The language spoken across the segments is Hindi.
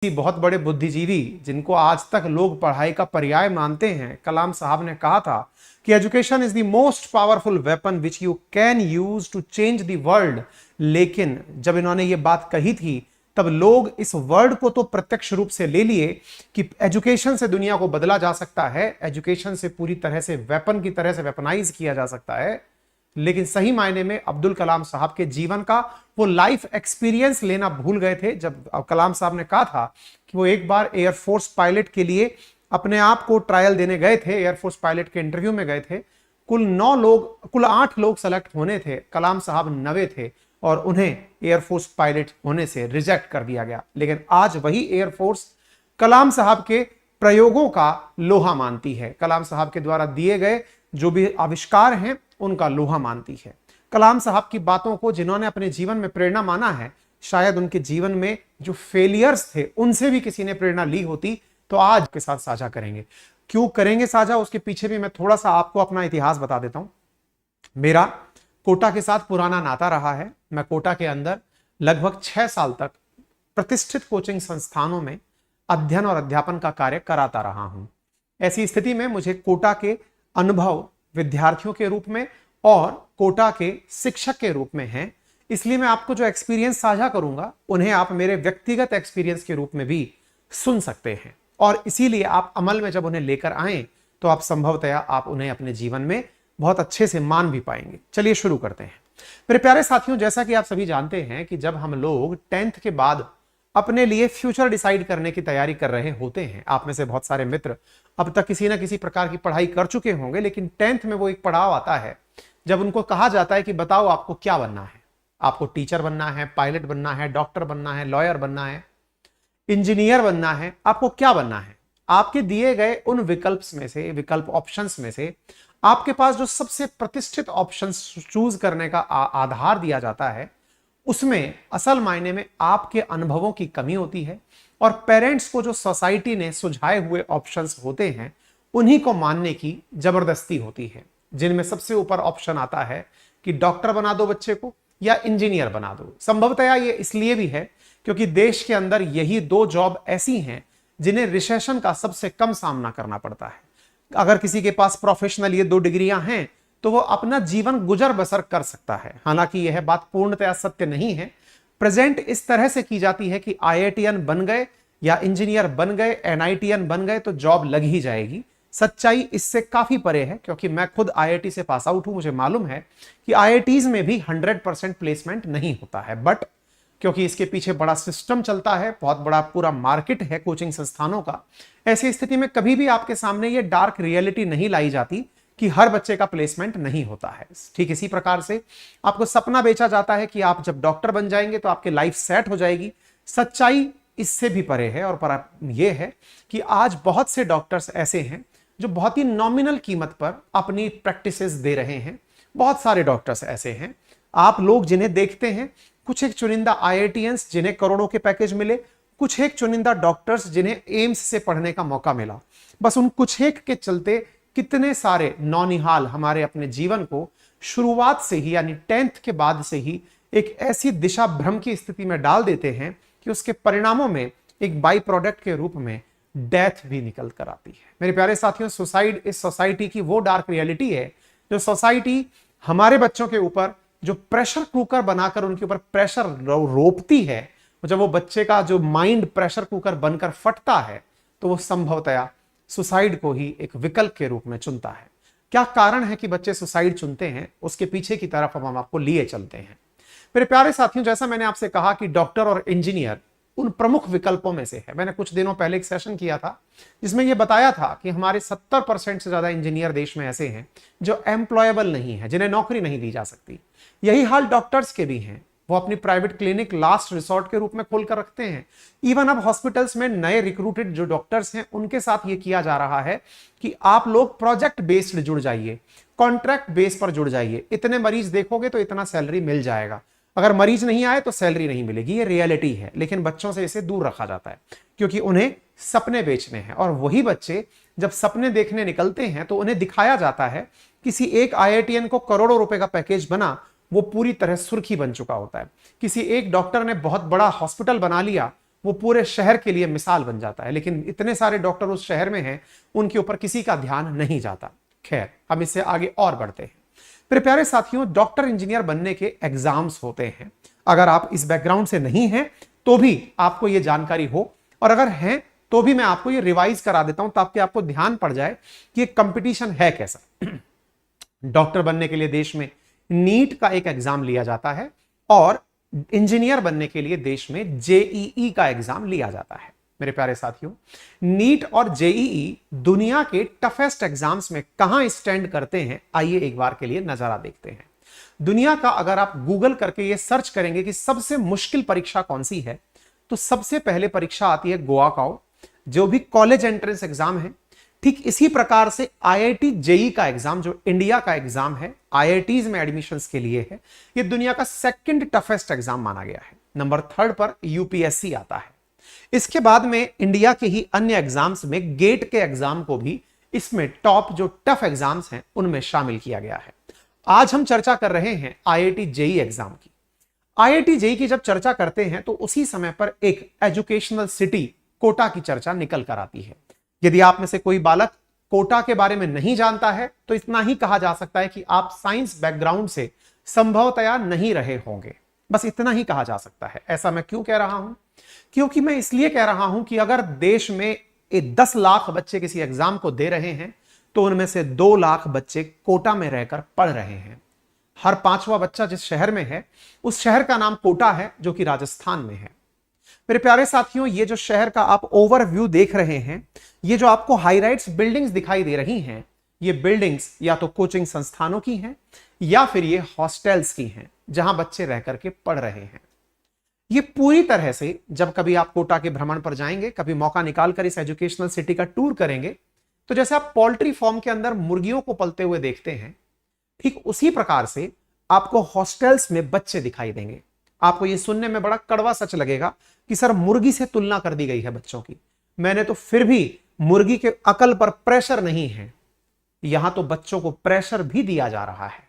बहुत बड़े बुद्धिजीवी जिनको आज तक लोग पढ़ाई का पर्याय मानते हैं, कलाम साहब ने कहा था कि education is the most powerful weapon which you can use to change the world. लेकिन जब इन्होंने ये बात कही थी तब लोग इस वर्ड को तो प्रत्यक्ष रूप से ले लिए कि एजुकेशन से दुनिया को बदला जा सकता है, एजुकेशन से पूरी तरह से वेपन की तरह से वेपनाइज किया जा सकता है। लेकिन सही मायने में अब्दुल कलाम साहब के जीवन का वो लाइफ एक्सपीरियंस लेना भूल गए थे। जब कलाम साहब ने कहा था कि वो एक बार एयरफोर्स पायलट के लिए अपने आप को ट्रायल देने गए थे, एयरफोर्स पायलट के इंटरव्यू में गए थे, कुल 8 लोग सेलेक्ट होने थे, कलाम साहब 9वें थे और उन्हें एयरफोर्स पायलट होने से रिजेक्ट कर दिया गया। लेकिन आज वही एयरफोर्स कलाम साहब के प्रयोगों का लोहा मानती है, कलाम साहब के द्वारा दिए गए जो भी आविष्कार हैं उनका लोहा मानती है। कलाम साहब की बातों को जिन्होंने अपने जीवन में प्रेरणा माना है, शायद उनके जीवन में जो फेलियर्स थे उनसे भी किसी ने प्रेरणा ली होती तो आज के साथ साझा करेंगे। क्यों करेंगे साझा, उसके पीछे भी मैं थोड़ा सा आपको अपना इतिहास बता देता हूं। मेरा कोटा के साथ पुराना नाता रहा है। मैं कोटा के अंदर लगभग 6 साल तक प्रतिष्ठित कोचिंग संस्थानों में अध्ययन और अध्यापन का कार्य कराता रहा हूं। ऐसी स्थिति में मुझे कोटा के अनुभव विद्यार्थियों के रूप में और कोटा के शिक्षक के रूप में हैं, इसलिए मैं आपको जो एक्सपीरियंस साझा करूंगा उन्हें आप मेरे व्यक्तिगत एक्सपीरियंस के रूप में भी सुन सकते हैं और इसीलिए आप अमल में जब उन्हें लेकर आए तो आप संभवतया आप उन्हें अपने जीवन में बहुत अच्छे से मान भी पाएंगे। चलिए शुरू करते हैं। मेरे प्यारे साथियों, जैसा कि आप सभी जानते हैं कि जब हम लोग 10th के बाद अपने लिए फ्यूचर डिसाइड करने की तैयारी कर रहे होते हैं, आप में से बहुत सारे मित्र अब तक किसी ना किसी प्रकार की पढ़ाई कर चुके होंगे, लेकिन 10th में वो एक पड़ाव आता है जब उनको कहा जाता है कि बताओ आपको क्या बनना है। आपको टीचर बनना है, पायलट बनना है, डॉक्टर बनना है, लॉयर बनना है, इंजीनियर बनना है, आपको क्या बनना है। आपके दिए गए उन विकल्प ऑप्शंस में से आपके पास जो सबसे प्रतिष्ठित ऑप्शंस चूज करने का आधार दिया जाता है, उसमें असल मायने में आपके अनुभवों की कमी होती है और पेरेंट्स को जो सोसाइटी ने सुझाए हुए ऑप्शंस होते हैं उन्हीं को मानने की जबरदस्ती होती है, जिनमें सबसे ऊपर ऑप्शन आता है कि डॉक्टर बना दो बच्चे को या इंजीनियर बना दो। संभवतया ये इसलिए भी है क्योंकि देश के अंदर यही 2 जॉब ऐसी हैं जिन्हें रिसेशन का सबसे कम सामना करना पड़ता है। अगर किसी के पास प्रोफेशनल ये 2 डिग्रियां हैं तो वो अपना जीवन गुजर बसर कर सकता है। हालांकि यह बात पूर्णतया सत्य नहीं है। प्रेजेंट इस तरह से की जाती है कि आईआईटीएन बन गए या इंजीनियर बन गए, एनआईटीएन बन गए तो जॉब लग ही जाएगी। सच्चाई इससे काफी परे है, क्योंकि मैं खुद आईआईटी से पास आउट हूं। मुझे मालूम है कि आईआईटीज में भी 100% प्लेसमेंट नहीं होता है, बट क्योंकि इसके पीछे बड़ा सिस्टम चलता है, बहुत बड़ा पूरा मार्केट है कोचिंग संस्थानों का, ऐसी स्थिति में कभी भी आपके सामने ये डार्क रियलिटी नहीं लाई जाती कि हर बच्चे का प्लेसमेंट नहीं होता है। ठीक इसी प्रकार से आपको सपना बेचा जाता है कि आप जब डॉक्टर बन जाएंगे तो आपकी लाइफ सेट हो जाएगी। सच्चाई इससे भी परे है और पर यह है कि आज बहुत से डॉक्टर्स ऐसे हैं जो बहुत ही नॉमिनल कीमत पर अपनी प्रैक्टिसेस दे रहे हैं। बहुत सारे डॉक्टर्स ऐसे हैं आप लोग जिन्हें देखते हैं, कुछ एक चुनिंदा आईआईटीएंस जिन्हें करोड़ों के पैकेज मिले, कुछ एक चुनिंदा डॉक्टर्स जिन्हें एम्स से पढ़ने का मौका मिला। बस उन कुछ एक के चलते कितने सारे नौनिहाल हमारे अपने जीवन को शुरुआत से ही यानी 10th के बाद से ही एक ऐसी दिशा भ्रम की स्थिति में डाल देते हैं कि उसके परिणामों में एक बाई प्रोडक्ट के रूप में डेथ भी निकल कर आती है। मेरे प्यारे साथियों, सुसाइड इस सोसाइटी की वो डार्क रियलिटी है जो सोसाइटी हमारे बच्चों के ऊपर जो प्रेशर कुकर बनाकर उनके ऊपर प्रेशर रोपती है। जब वो बच्चे का जो माइंड प्रेशर कुकर बनकर फटता है तो वो संभवतया सुसाइड को ही एक विकल्प के रूप में चुनता है। क्या कारण है कि बच्चे सुसाइड चुनते हैं, उसके पीछे की तरफ हम आपको लिए चलते हैं। मेरे प्यारे साथियों, जैसा मैंने आपसे कहा कि डॉक्टर और इंजीनियर उन प्रमुख विकल्पों में से है। मैंने कुछ दिनों पहले एक सेशन किया था जिसमें यह बताया था कि हमारे 70% से ज्यादा इंजीनियर देश में ऐसे हैं जो एम्प्लॉयबल नहीं है, जिन्हें नौकरी नहीं दी जा सकती। यही हाल डॉक्टर्स के भी हैं। वो अपनी प्राइवेट क्लिनिक लास्ट रिसोर्ट के रूप में खोलकर रखते हैं। इवन अब हॉस्पिटल्स में नए रिक्रूटेड जो डॉक्टर्स हैं उनके साथ ये किया जा रहा है कि आप लोग प्रोजेक्ट बेस्ड जुड़ जाइए, कॉन्ट्रैक्ट बेस पर जुड़ जाइए, इतने मरीज देखोगे तो इतना सैलरी मिल जाएगा, अगर मरीज नहीं आए तो सैलरी नहीं मिलेगी। ये रियलिटी है, लेकिन बच्चों से इसे दूर रखा जाता है क्योंकि उन्हें सपने बेचने हैं। और वही बच्चे जब सपने देखने निकलते हैं तो उन्हें दिखाया जाता है किसी एक आईआईटीएन को करोड़ों रुपए का पैकेज बना, वो पूरी तरह सुर्खी बन चुका होता है। किसी एक डॉक्टर ने बहुत बड़ा हॉस्पिटल बना लिया, वो पूरे शहर के लिए मिसाल बन जाता है, लेकिन इतने सारे डॉक्टर उस शहर में हैं, उनके ऊपर किसी का ध्यान नहीं जाता। खैर, हम इससे आगे और बढ़ते हैं। मेरे प्यारे साथियों, डॉक्टर इंजीनियर बनने के एग्जाम्स होते हैं। अगर आप इस बैकग्राउंड से नहीं हैं तो भी आपको यह जानकारी हो, और अगर हैं तो भी मैं आपको ये रिवाइज करा देता हूं ताकि आपको ध्यान पड़ जाए कि कंपटीशन है कैसा। डॉक्टर बनने के लिए देश में नीट का एक एग्जाम लिया जाता है, और इंजीनियर बनने के लिए देश में जेईई का एग्जाम लिया जाता है। मेरे प्यारे साथियों, नीट और जेईई दुनिया के टफेस्ट एग्जाम्स में कहां स्टैंड करते हैं, आइए एक बार के लिए नजारा देखते हैं। दुनिया का अगर आप गूगल करके ये सर्च करेंगे कि सबसे मुश्किल परीक्षा कौन सी है, तो सबसे पहले परीक्षा आती है गोवा काओ, जो भी कॉलेज एंट्रेंस एग्जाम है। ठीक इसी प्रकार से आईआईटी जेई का एग्जाम, जो इंडिया का एग्जाम है, आईआईटीज में एडमिशंस के लिए है, ये दुनिया का सेकंड टफेस्ट एग्जाम माना गया है। नंबर 3 पर यूपीएससी आता है। इसके बाद में इंडिया के ही अन्य एग्जाम्स में गेट के एग्जाम को भी इसमें टॉप जो टफ एग्जाम्स हैं उनमें शामिल किया गया है। आज हम चर्चा कर रहे हैं आईआईटी जेई एग्जाम की। आईआईटी जेई की जब चर्चा करते हैं तो उसी समय पर एक एजुकेशनल सिटी कोटा की चर्चा निकल कर आती है। यदि आप में से कोई बालक कोटा के बारे में नहीं जानता है तो इतना ही कहा जा सकता है कि आप साइंस बैकग्राउंड से संभवतया नहीं रहे होंगे, बस इतना ही कहा जा सकता है। ऐसा मैं क्यों कह रहा हूं? क्योंकि मैं इसलिए कह रहा हूं कि अगर देश में 10 लाख बच्चे किसी एग्जाम को दे रहे हैं तो उनमें से 2 लाख बच्चे कोटा में रहकर पढ़ रहे हैं। हर 5वां बच्चा जिस शहर में है उस शहर का नाम कोटा है, जो कि राजस्थान में है। मेरे प्यारे साथियों, ये जो शहर का आप ओवरव्यू देख रहे हैं, ये जो आपको हाई राइट्स बिल्डिंग्स दिखाई दे रही हैं, ये बिल्डिंग्स या तो कोचिंग संस्थानों की हैं या फिर ये हॉस्टल्स की हैं, जहां बच्चे रह करके पढ़ रहे हैं। ये पूरी तरह से, जब कभी आप कोटा के भ्रमण पर जाएंगे, कभी मौका निकालकर इस एजुकेशनल सिटी का टूर करेंगे, तो जैसे आप पोल्ट्री फार्म के अंदर मुर्गियों को पलते हुए देखते हैं, ठीक उसी प्रकार से आपको हॉस्टल्स में बच्चे दिखाई देंगे। आपको ये सुनने में बड़ा कड़वा सच लगेगा कि सर मुर्गी से तुलना कर दी गई है बच्चों की। मैंने तो फिर भी मुर्गी के अकल पर प्रेशर नहीं है, यहां तो बच्चों को प्रेशर भी दिया जा रहा है।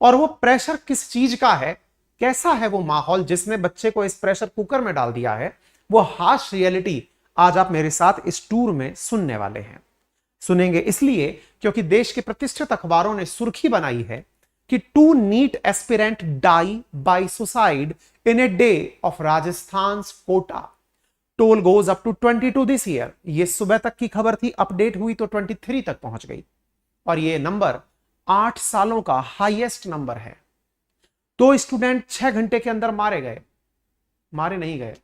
और वो प्रेशर किस चीज का है, कैसा है वो माहौल जिसने बच्चे को इस प्रेशर कुकर में डाल दिया है, वो हार्श रियलिटी आज आप मेरे साथ इस टूर में सुनने वाले हैं। सुनेंगे इसलिए क्योंकि देश के प्रतिष्ठित अखबारों ने सुर्खी बनाई है कि 2 NEET aspirant die by suicide in a day of Rajasthan Kota, toll goes up to 22 this year. ये सुबह तक की खबर थी, अपडेट हुई तो 23 तक पहुंच गई, और ये नंबर 8 सालों का हाईएस्ट नंबर है। 2 स्टूडेंट 6 घंटे के अंदर मारे गए, मारे नहीं गए।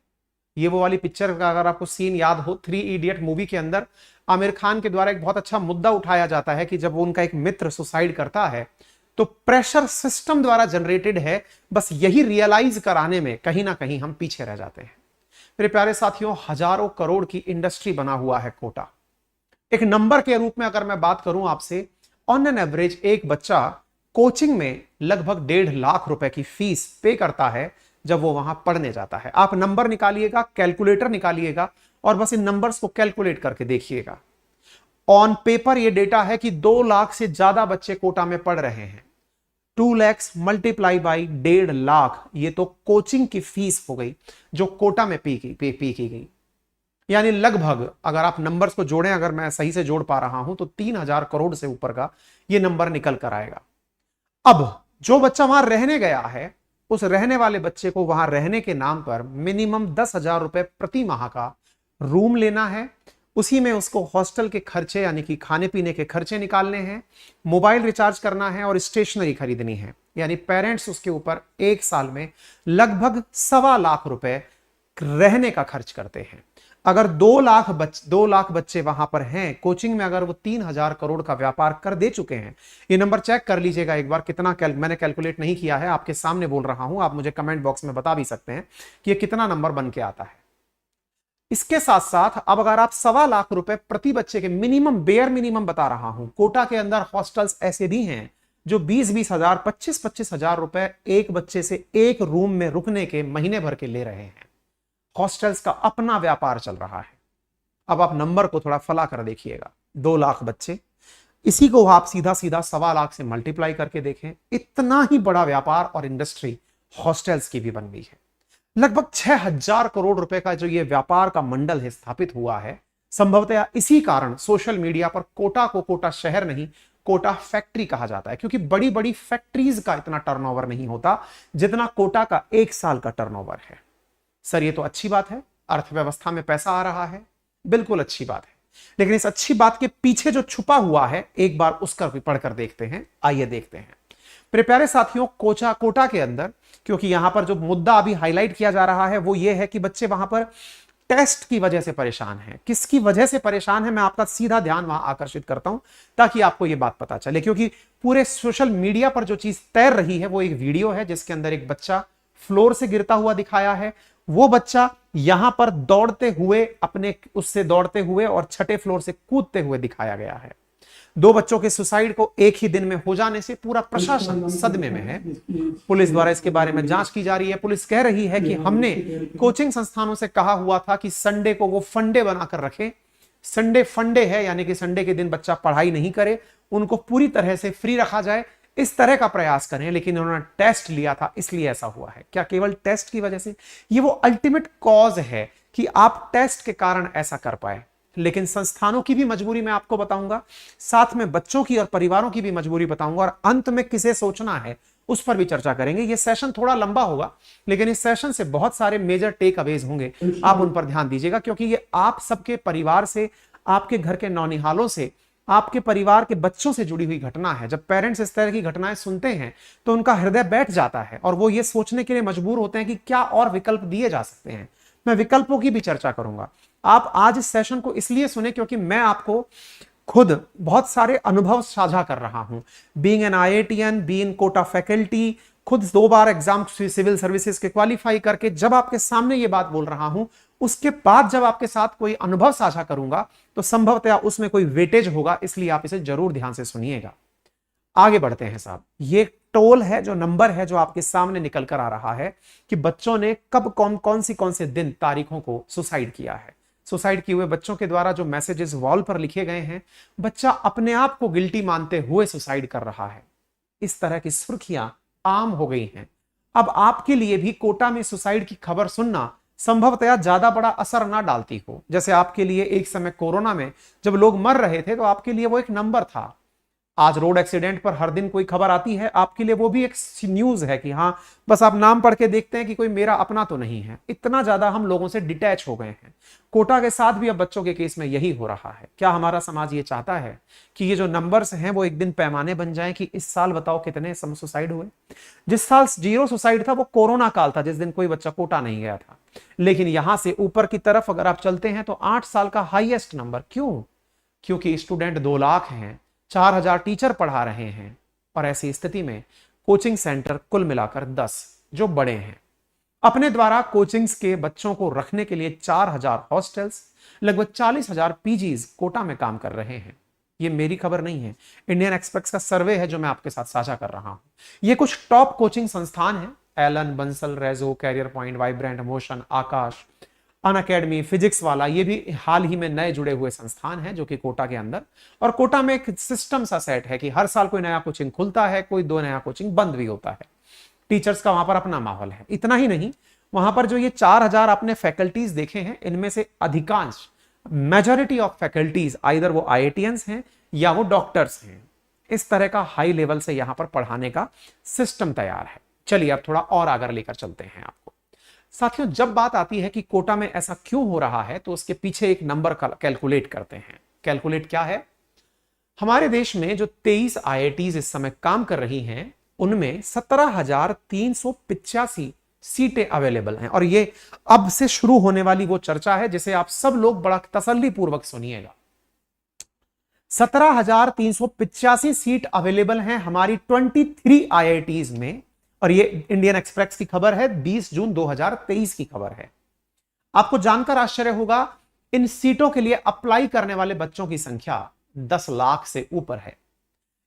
ये वो वाली पिक्चर का अगर आपको सीन याद हो, 3 इडियट मूवी के अंदर आमिर खान के द्वारा एक बहुत अच्छा मुद्दा उठाया जाता है कि जब उनका एक मित्र सुसाइड करता है तो प्रेशर सिस्टम द्वारा जनरेटेड है। बस यही रियलाइज कराने में कहीं ना कहीं हम पीछे रह जाते हैं। मेरे प्यारे साथियों, हजारों करोड़ की इंडस्ट्री बना हुआ है कोटा। एक नंबर के रूप में अगर मैं बात करूं आपसे, ऑन एन एवरेज एक बच्चा कोचिंग में लगभग 1.5 लाख रुपए की फीस पे करता है जब वो वहां पढ़ने जाता है। आप नंबर निकालिएगा, कैलकुलेटर निकालिएगा और बस इन नंबर्स को कैलकुलेट करके देखिएगा। ऑन पेपर ये डेटा है कि 2 लाख से ज्यादा बच्चे कोटा में पढ़ रहे हैं। 2 लाख मल्टीप्लाई बाई 1.5 लाख, ये तो कोचिंग की फीस हो गई जो कोटा में पे की गई। यानी लगभग अगर आप नंबर्स को जोड़ें, अगर मैं सही से जोड़ पा रहा हूं तो 3000 करोड़ से ऊपर का ये नंबर निकल कर आएगा। अब जो बच्चा वहां रहने गया है, उस रहने वाले बच्चे को वहां रहने के नाम पर मिनिमम 10,000 रुपए प्रति माह का रूम लेना है। उसी में उसको हॉस्टल के खर्चे यानी कि खाने पीने के खर्चे निकालने हैं, मोबाइल रिचार्ज करना है और स्टेशनरी खरीदनी है। यानी पेरेंट्स उसके ऊपर एक साल में लगभग 1.25 लाख रुपए रहने का खर्च करते हैं। अगर 2 लाख बच्चे वहां पर हैं कोचिंग में, अगर वो 3000 करोड़ का व्यापार कर दे चुके हैं, ये नंबर चेक कर लीजिएगा एक बार कितना। मैंने कैलकुलेट नहीं किया है, आपके सामने बोल रहा हूं, आप मुझे कमेंट बॉक्स में बता भी सकते हैं कि ये कितना नंबर बन के आता है। इसके साथ साथ अब अगर आप 1.25 लाख रुपए प्रति बच्चे के मिनिमम, बेयर मिनिमम बता रहा हूं, कोटा के अंदर हॉस्टल्स ऐसे भी हैं जो 20-20 हजार, 25-25 हजार रुपए एक बच्चे से एक रूम में रुकने के महीने भर के ले रहे हैं। हॉस्टल्स का अपना व्यापार चल रहा है। अब आप नंबर को थोड़ा फला कर देखिएगा, 2 लाख बच्चे, इसी को आप सीधा सीधा 1.25 लाख से मल्टीप्लाई करके देखें, इतना ही बड़ा व्यापार और इंडस्ट्री हॉस्टल्स की भी बन गई है। लगभग 6,000 करोड़ रुपए का जो ये व्यापार का मंडल है स्थापित हुआ है, संभवतः इसी कारण सोशल मीडिया पर कोटा को कोटा शहर नहीं, कोटा फैक्ट्री कहा जाता है, क्योंकि बड़ी बड़ी फैक्ट्रीज का इतना टर्नओवर नहीं होता जितना कोटा का एक साल का टर्नओवर है। सर ये तो अच्छी बात है, अर्थव्यवस्था में पैसा आ रहा है, बिल्कुल अच्छी बात है, लेकिन इस अच्छी बात के पीछे जो छुपा हुआ है एक बार उसका भी पढ़कर देखते हैं। आइए देखते हैं। मेरे प्यारे साथियों, कोटा के अंदर, क्योंकि यहां पर जो मुद्दा अभी हाईलाइट किया जा रहा है वो ये है कि बच्चे वहां पर टेस्ट की वजह से परेशान हैं। किसकी वजह से परेशान है, मैं आपका सीधा ध्यान वहां आकर्षित करता हूं ताकि आपको यह बात पता चले। क्योंकि पूरे सोशल मीडिया पर जो चीज तैर रही है वो एक वीडियो है जिसके अंदर एक बच्चा फ्लोर से गिरता हुआ दिखाया है। वो बच्चा यहां पर दौड़ते हुए, अपने उससे दौड़ते हुए और छठे फ्लोर से कूदते हुए दिखाया गया है। दो बच्चों के सुसाइड को एक ही दिन में हो जाने से पूरा प्रशासन सदमे में है। पुलिस द्वारा इसके बारे में जांच की जा रही है। पुलिस कह रही है कि हमने कोचिंग संस्थानों से कहा हुआ था कि संडे को वो फंडे बनाकर रखें। संडे फंडे है, यानी कि संडे के दिन बच्चा पढ़ाई नहीं करे, उनको पूरी तरह से फ्री रखा जाए, इस तरह का प्रयास करें। लेकिन उन्होंने टेस्ट लिया था इसलिए ऐसा हुआ है। क्या केवल टेस्ट की वजह से? ये वो अल्टीमेट कॉज है कि आप टेस्ट के कारण ऐसा कर पाए। लेकिन संस्थानों की भी मजबूरी मैं आपको बताऊंगा, साथ में बच्चों की और परिवारों की भी मजबूरी बताऊंगा, और अंत में किसे सोचना है उस पर भी चर्चा करेंगे। यह सेशन थोड़ा लंबा होगा, लेकिन इस सेशन से बहुत सारे मेजर टेक अवेज होंगे, आप उन पर ध्यान दीजिएगा, क्योंकि ये आप सबके परिवार से, आपके घर के नौनिहालों से, आपके परिवार के बच्चों से जुड़ी हुई घटना है। जब पेरेंट्स इस तरह की घटनाएं सुनते हैं तो उनका हृदय बैठ जाता है और वो ये सोचने के लिए मजबूर होते हैं कि क्या और विकल्प दिए जा सकते हैं। मैं विकल्पों की भी चर्चा करूंगा। आप आज इस सेशन को इसलिए सुने क्योंकि मैं आपको खुद बहुत सारे अनुभव साझा कर रहा हूं। Being an IITian, being Kota faculty, खुद 2 बार एग्जाम सिविल सर्विसेज के क्वालिफाई करके जब आपके सामने ये बात बोल रहा हूं, उसके बाद जब आपके साथ कोई अनुभव साझा करूंगा तो संभवतः उसमें कोई वेटेज होगा, इसलिए आप इसे जरूर ध्यान से सुनिएगा। आगे बढ़ते हैं साहब। ये टोल है, जो नंबर है जो आपके सामने निकल कर आ रहा है कि बच्चों ने कब कौन से दिन, तारीखों को सुसाइड किया है। सुसाइड किए हुए बच्चों के द्वारा जो मैसेजेस वॉल पर लिखे गए हैं, बच्चा अपने आप को गिल्टी मानते हुए सुसाइड कर रहा है। इस तरह की सुर्खियां आम हो गई हैं। अब आपके लिए भी कोटा में सुसाइड की खबर सुनना संभवतः ज्यादा बड़ा असर ना डालती हो। जैसे आपके लिए एक समय कोरोना में जब लोग मर रहे थे तो आपके लिए वो एक नंबर था। आज रोड एक्सीडेंट पर हर दिन कोई खबर आती है, आपके लिए वो भी एक न्यूज है कि हाँ, बस आप नाम पढ़ के देखते हैं कि कोई मेरा अपना तो नहीं है। इतना ज्यादा हम लोगों से डिटैच हो गए हैं। कोटा के साथ भी अब बच्चों के केस में यही हो रहा है। क्या हमारा समाज ये चाहता है कि ये जो नंबर्स हैं वो एक दिन पैमाने बन जाएं कि इस साल बताओ कितने सुसाइड हुए? जिस साल 0 सुसाइड था वो कोरोना काल था, जिस दिन कोई बच्चा कोटा नहीं गया था। लेकिन यहां से ऊपर की तरफ अगर आप चलते हैं तो 8 साल का हाईएस्ट नंबर। क्यों? क्योंकि स्टूडेंट 2 लाख हैं, 4,000 टीचर पढ़ा रहे हैं, और ऐसी स्थिति में कोचिंग सेंटर कुल मिलाकर 10 जो बड़े हैं। अपने द्वारा कोचिंग्स के बच्चों को रखने के लिए 4,000 हॉस्टल्स, लगभग 40,000 पीजीज कोटा में काम कर रहे हैं। ये मेरी खबर नहीं है, इंडियन एक्सप्रेस का सर्वे है जो मैं आपके साथ साझा कर रहा हूं। ये कुछ टॉप कोचिंग संस्थान हैं, एलन, बंसल, रेजो, Career Point, Vibrant, Motion, Aakash, Unacademy, physics वाला, ये भी हाल ही में नए जुड़े हुए संस्थान हैं जो कि कोटा के अंदर, और कोटा में एक सिस्टम सा सेट है कि हर साल कोई नया कोचिंग खुलता है, कोई 2 नया कोचिंग बंद भी होता है। टीचर्स का वहां पर अपना माहौल है। इतना ही नहीं, वहां पर जो ये 4,000 आपने फैकल्टीज देखे हैं, इनमें से अधिकांश, मेजॉरिटी ऑफ फैकल्टीज आइदर वो IITians हैं या वो डॉक्टर्स हैं। इस तरह का हाई लेवल से यहां पर पढ़ाने का सिस्टम तैयार है। चलिए अब थोड़ा और आगे लेकर चलते हैं आपको। साथियों, जब बात आती है कि कोटा में ऐसा क्यों हो रहा है तो उसके पीछे एक नंबर कैलकुलेट करते हैं। कैलकुलेट क्या है? हमारे देश में जो 23 IITs इस समय काम कर रही हैं, उनमें 17,385 सीटें अवेलेबल हैं। और ये अब से शुरू होने वाली वो चर्चा है जिसे आप सब लोग बड़ा तसल्ली पूर्वक सुनिएगा। 17,385 सीट अवेलेबल हैं हमारी 23 IITs में, और ये इंडियन एक्सप्रेस की खबर है, 20 जून 2023 की खबर है। आपको जानकर आश्चर्य होगा, इन सीटों के लिए अप्लाई करने वाले बच्चों की संख्या 10 लाख से ऊपर है।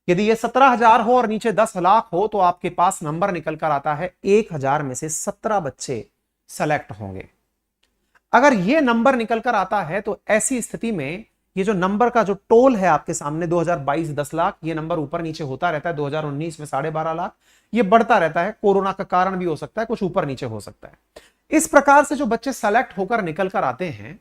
यदि ये 17,000 हो और नीचे 10 लाख हो तो आपके पास नंबर निकल कर आता है 1,000 में से 17 बच्चे सेलेक्ट होंगे। अगर ये नंबर निकल कर आता है तो ऐसी स्थिति में ये जो नंबर का जो टोल है आपके सामने, 2022 10 लाख, ये नंबर ऊपर नीचे होता रहता है। 2019 में 12.5 लाख, ये बढ़ता रहता है। कोरोना का कारण भी हो सकता है, कुछ ऊपर नीचे हो सकता है। इस प्रकार से जो बच्चे सेलेक्ट होकर निकल कर आते हैं,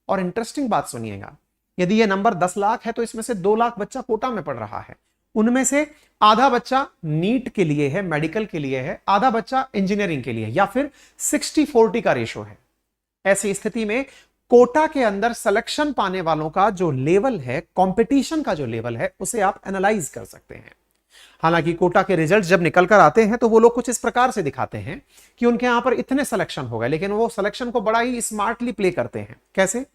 और इंटरेस्टिंग बात सुनिएगा, यदि ये नंबर 10 लाख है तो इसमें से 2 लाख बच्चा कोटा में पढ़ रहा है, उनमें से आधा बच्चा नीट के लिए है, मेडिकल के लिए है, आधा बच्चा इंजीनियरिंग के लिए, या फिर 60-40 का रेशो है। ऐसी स्थिति में कोटा के अंदर सिलेक्शन पाने वालों का जो लेवल है, कंपटीशन का जो लेवल है, उसे आप एनालाइज कर सकते हैं। हालांकि कोटा के रिजल्ट जब निकल कर आते हैं तो वो लोग कुछ इस प्रकार से दिखाते हैं कि उनके यहां पर इतने सिलेक्शन हो गए, लेकिन वो सिलेक्शन को बड़ा ही स्मार्टली प्ले करते हैं। कैसे?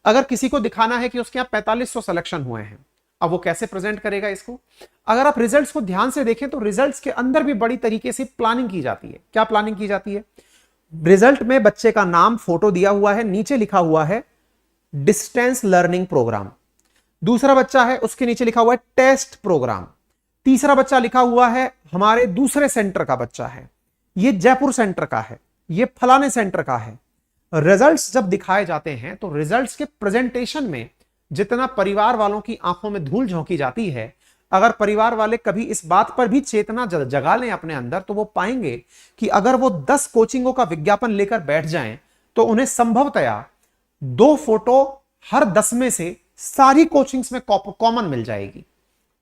अगर किसी को दिखाना है कि उसके यहां 4500 सिलेक्शन हुए हैं, अब वो कैसे प्रेजेंट करेगा इसको? अगर आप रिजल्ट्स को ध्यान से देखें तो रिजल्ट्स के अंदर भी बड़ी तरीके से प्लानिंग की जाती है। क्या प्लानिंग की जाती है? रिजल्ट में बच्चे का नाम, फोटो दिया हुआ है, नीचे लिखा हुआ है डिस्टेंस लर्निंग प्रोग्राम। दूसरा बच्चा है, उसके नीचे लिखा हुआ है टेस्ट प्रोग्राम। तीसरा बच्चा लिखा हुआ है हमारे दूसरे सेंटर का बच्चा है, ये जयपुर सेंटर का है, ये फलाने सेंटर का है। रिजल्ट्स जब दिखाए जाते हैं तो रिजल्ट्स के प्रेजेंटेशन में जितना परिवार वालों की आंखों में धूल झोंकी जाती है, अगर परिवार वाले कभी इस बात पर भी चेतना जगा लें अपने अंदर, तो वो पाएंगे कि अगर वो 10 कोचिंगों का विज्ञापन लेकर बैठ जाएं तो उन्हें संभवतया 2 फोटो हर 10 में से सारी कोचिंग्स में कॉमन मिल जाएगी।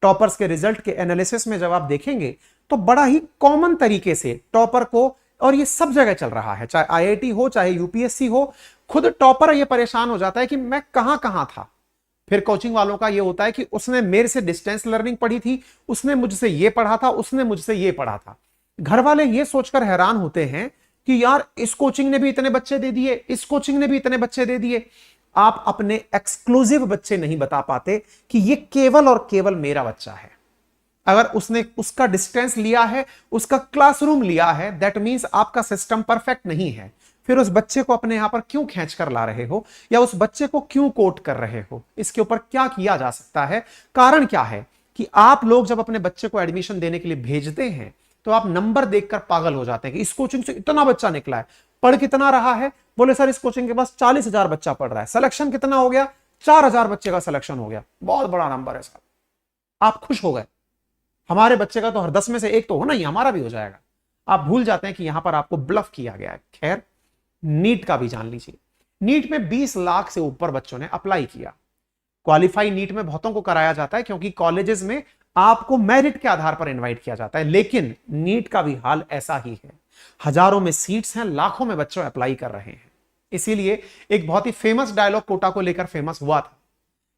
टॉपर्स के रिजल्ट के एनालिसिस में जब आप देखेंगे तो बड़ा ही कॉमन तरीके से टॉपर को, और ये सब जगह चल रहा है, चाहे आईआईटी हो चाहे यूपीएससी हो, खुद टॉपर ये परेशान हो जाता है कि मैं कहां कहां था। फिर कोचिंग वालों का ये होता है कि उसने मेरे से डिस्टेंस लर्निंग पढ़ी थी, उसने मुझसे ये पढ़ा था, उसने मुझसे ये पढ़ा था। घर वाले ये सोचकर हैरान होते हैं कि यार इस कोचिंग ने भी इतने बच्चे दे दिए, इस कोचिंग ने भी इतने बच्चे दे दिए। आप अपने एक्सक्लूसिव बच्चे नहीं बता पाते कि ये केवल और केवल मेरा बच्चा है। अगर उसने उसका डिस्टेंस लिया है, उसका क्लासरूम लिया है, दैट मींस आपका सिस्टम परफेक्ट नहीं है। फिर उस बच्चे को अपने यहां पर क्यों खींच कर ला रहे हो, या उस बच्चे को क्यों कोट कर रहे हो? इसके ऊपर क्या किया जा सकता है? कारण क्या है कि आप लोग जब अपने बच्चे को एडमिशन देने के लिए भेजते हैं तो आप नंबर देखकर पागल हो जाते हैं कि इस कोचिंग से इतना बच्चा निकला है। पढ़ कितना रहा है? बोले सर इस कोचिंग के पास 40,000 बच्चा पढ़ रहा है। सिलेक्शन कितना हो गया? 4,000 बच्चे का सिलेक्शन हो गया। बहुत बड़ा नंबर है साहब। आप खुश हो गए, हमारे बच्चे का तो हर 10 में से एक तो होना ही, हमारा भी हो जाएगा। आप भूल जाते हैं कि यहां पर आपको ब्लफ किया गया है। खैर, नीट का भी जान लीजिए। नीट में 20 लाख से ऊपर बच्चों ने अप्लाई किया। क्वालिफाई नीट में बहुतों को कराया जाता है क्योंकि कॉलेजेस में आपको मेरिट के आधार पर इनवाइट किया जाता है, लेकिन नीट का भी हाल ऐसा ही है। हजारों में सीट्स हैं, लाखों में बच्चों अप्लाई कर रहे हैं। इसीलिए एक बहुत ही फेमस डायलॉग कोटा को लेकर फेमस हुआ था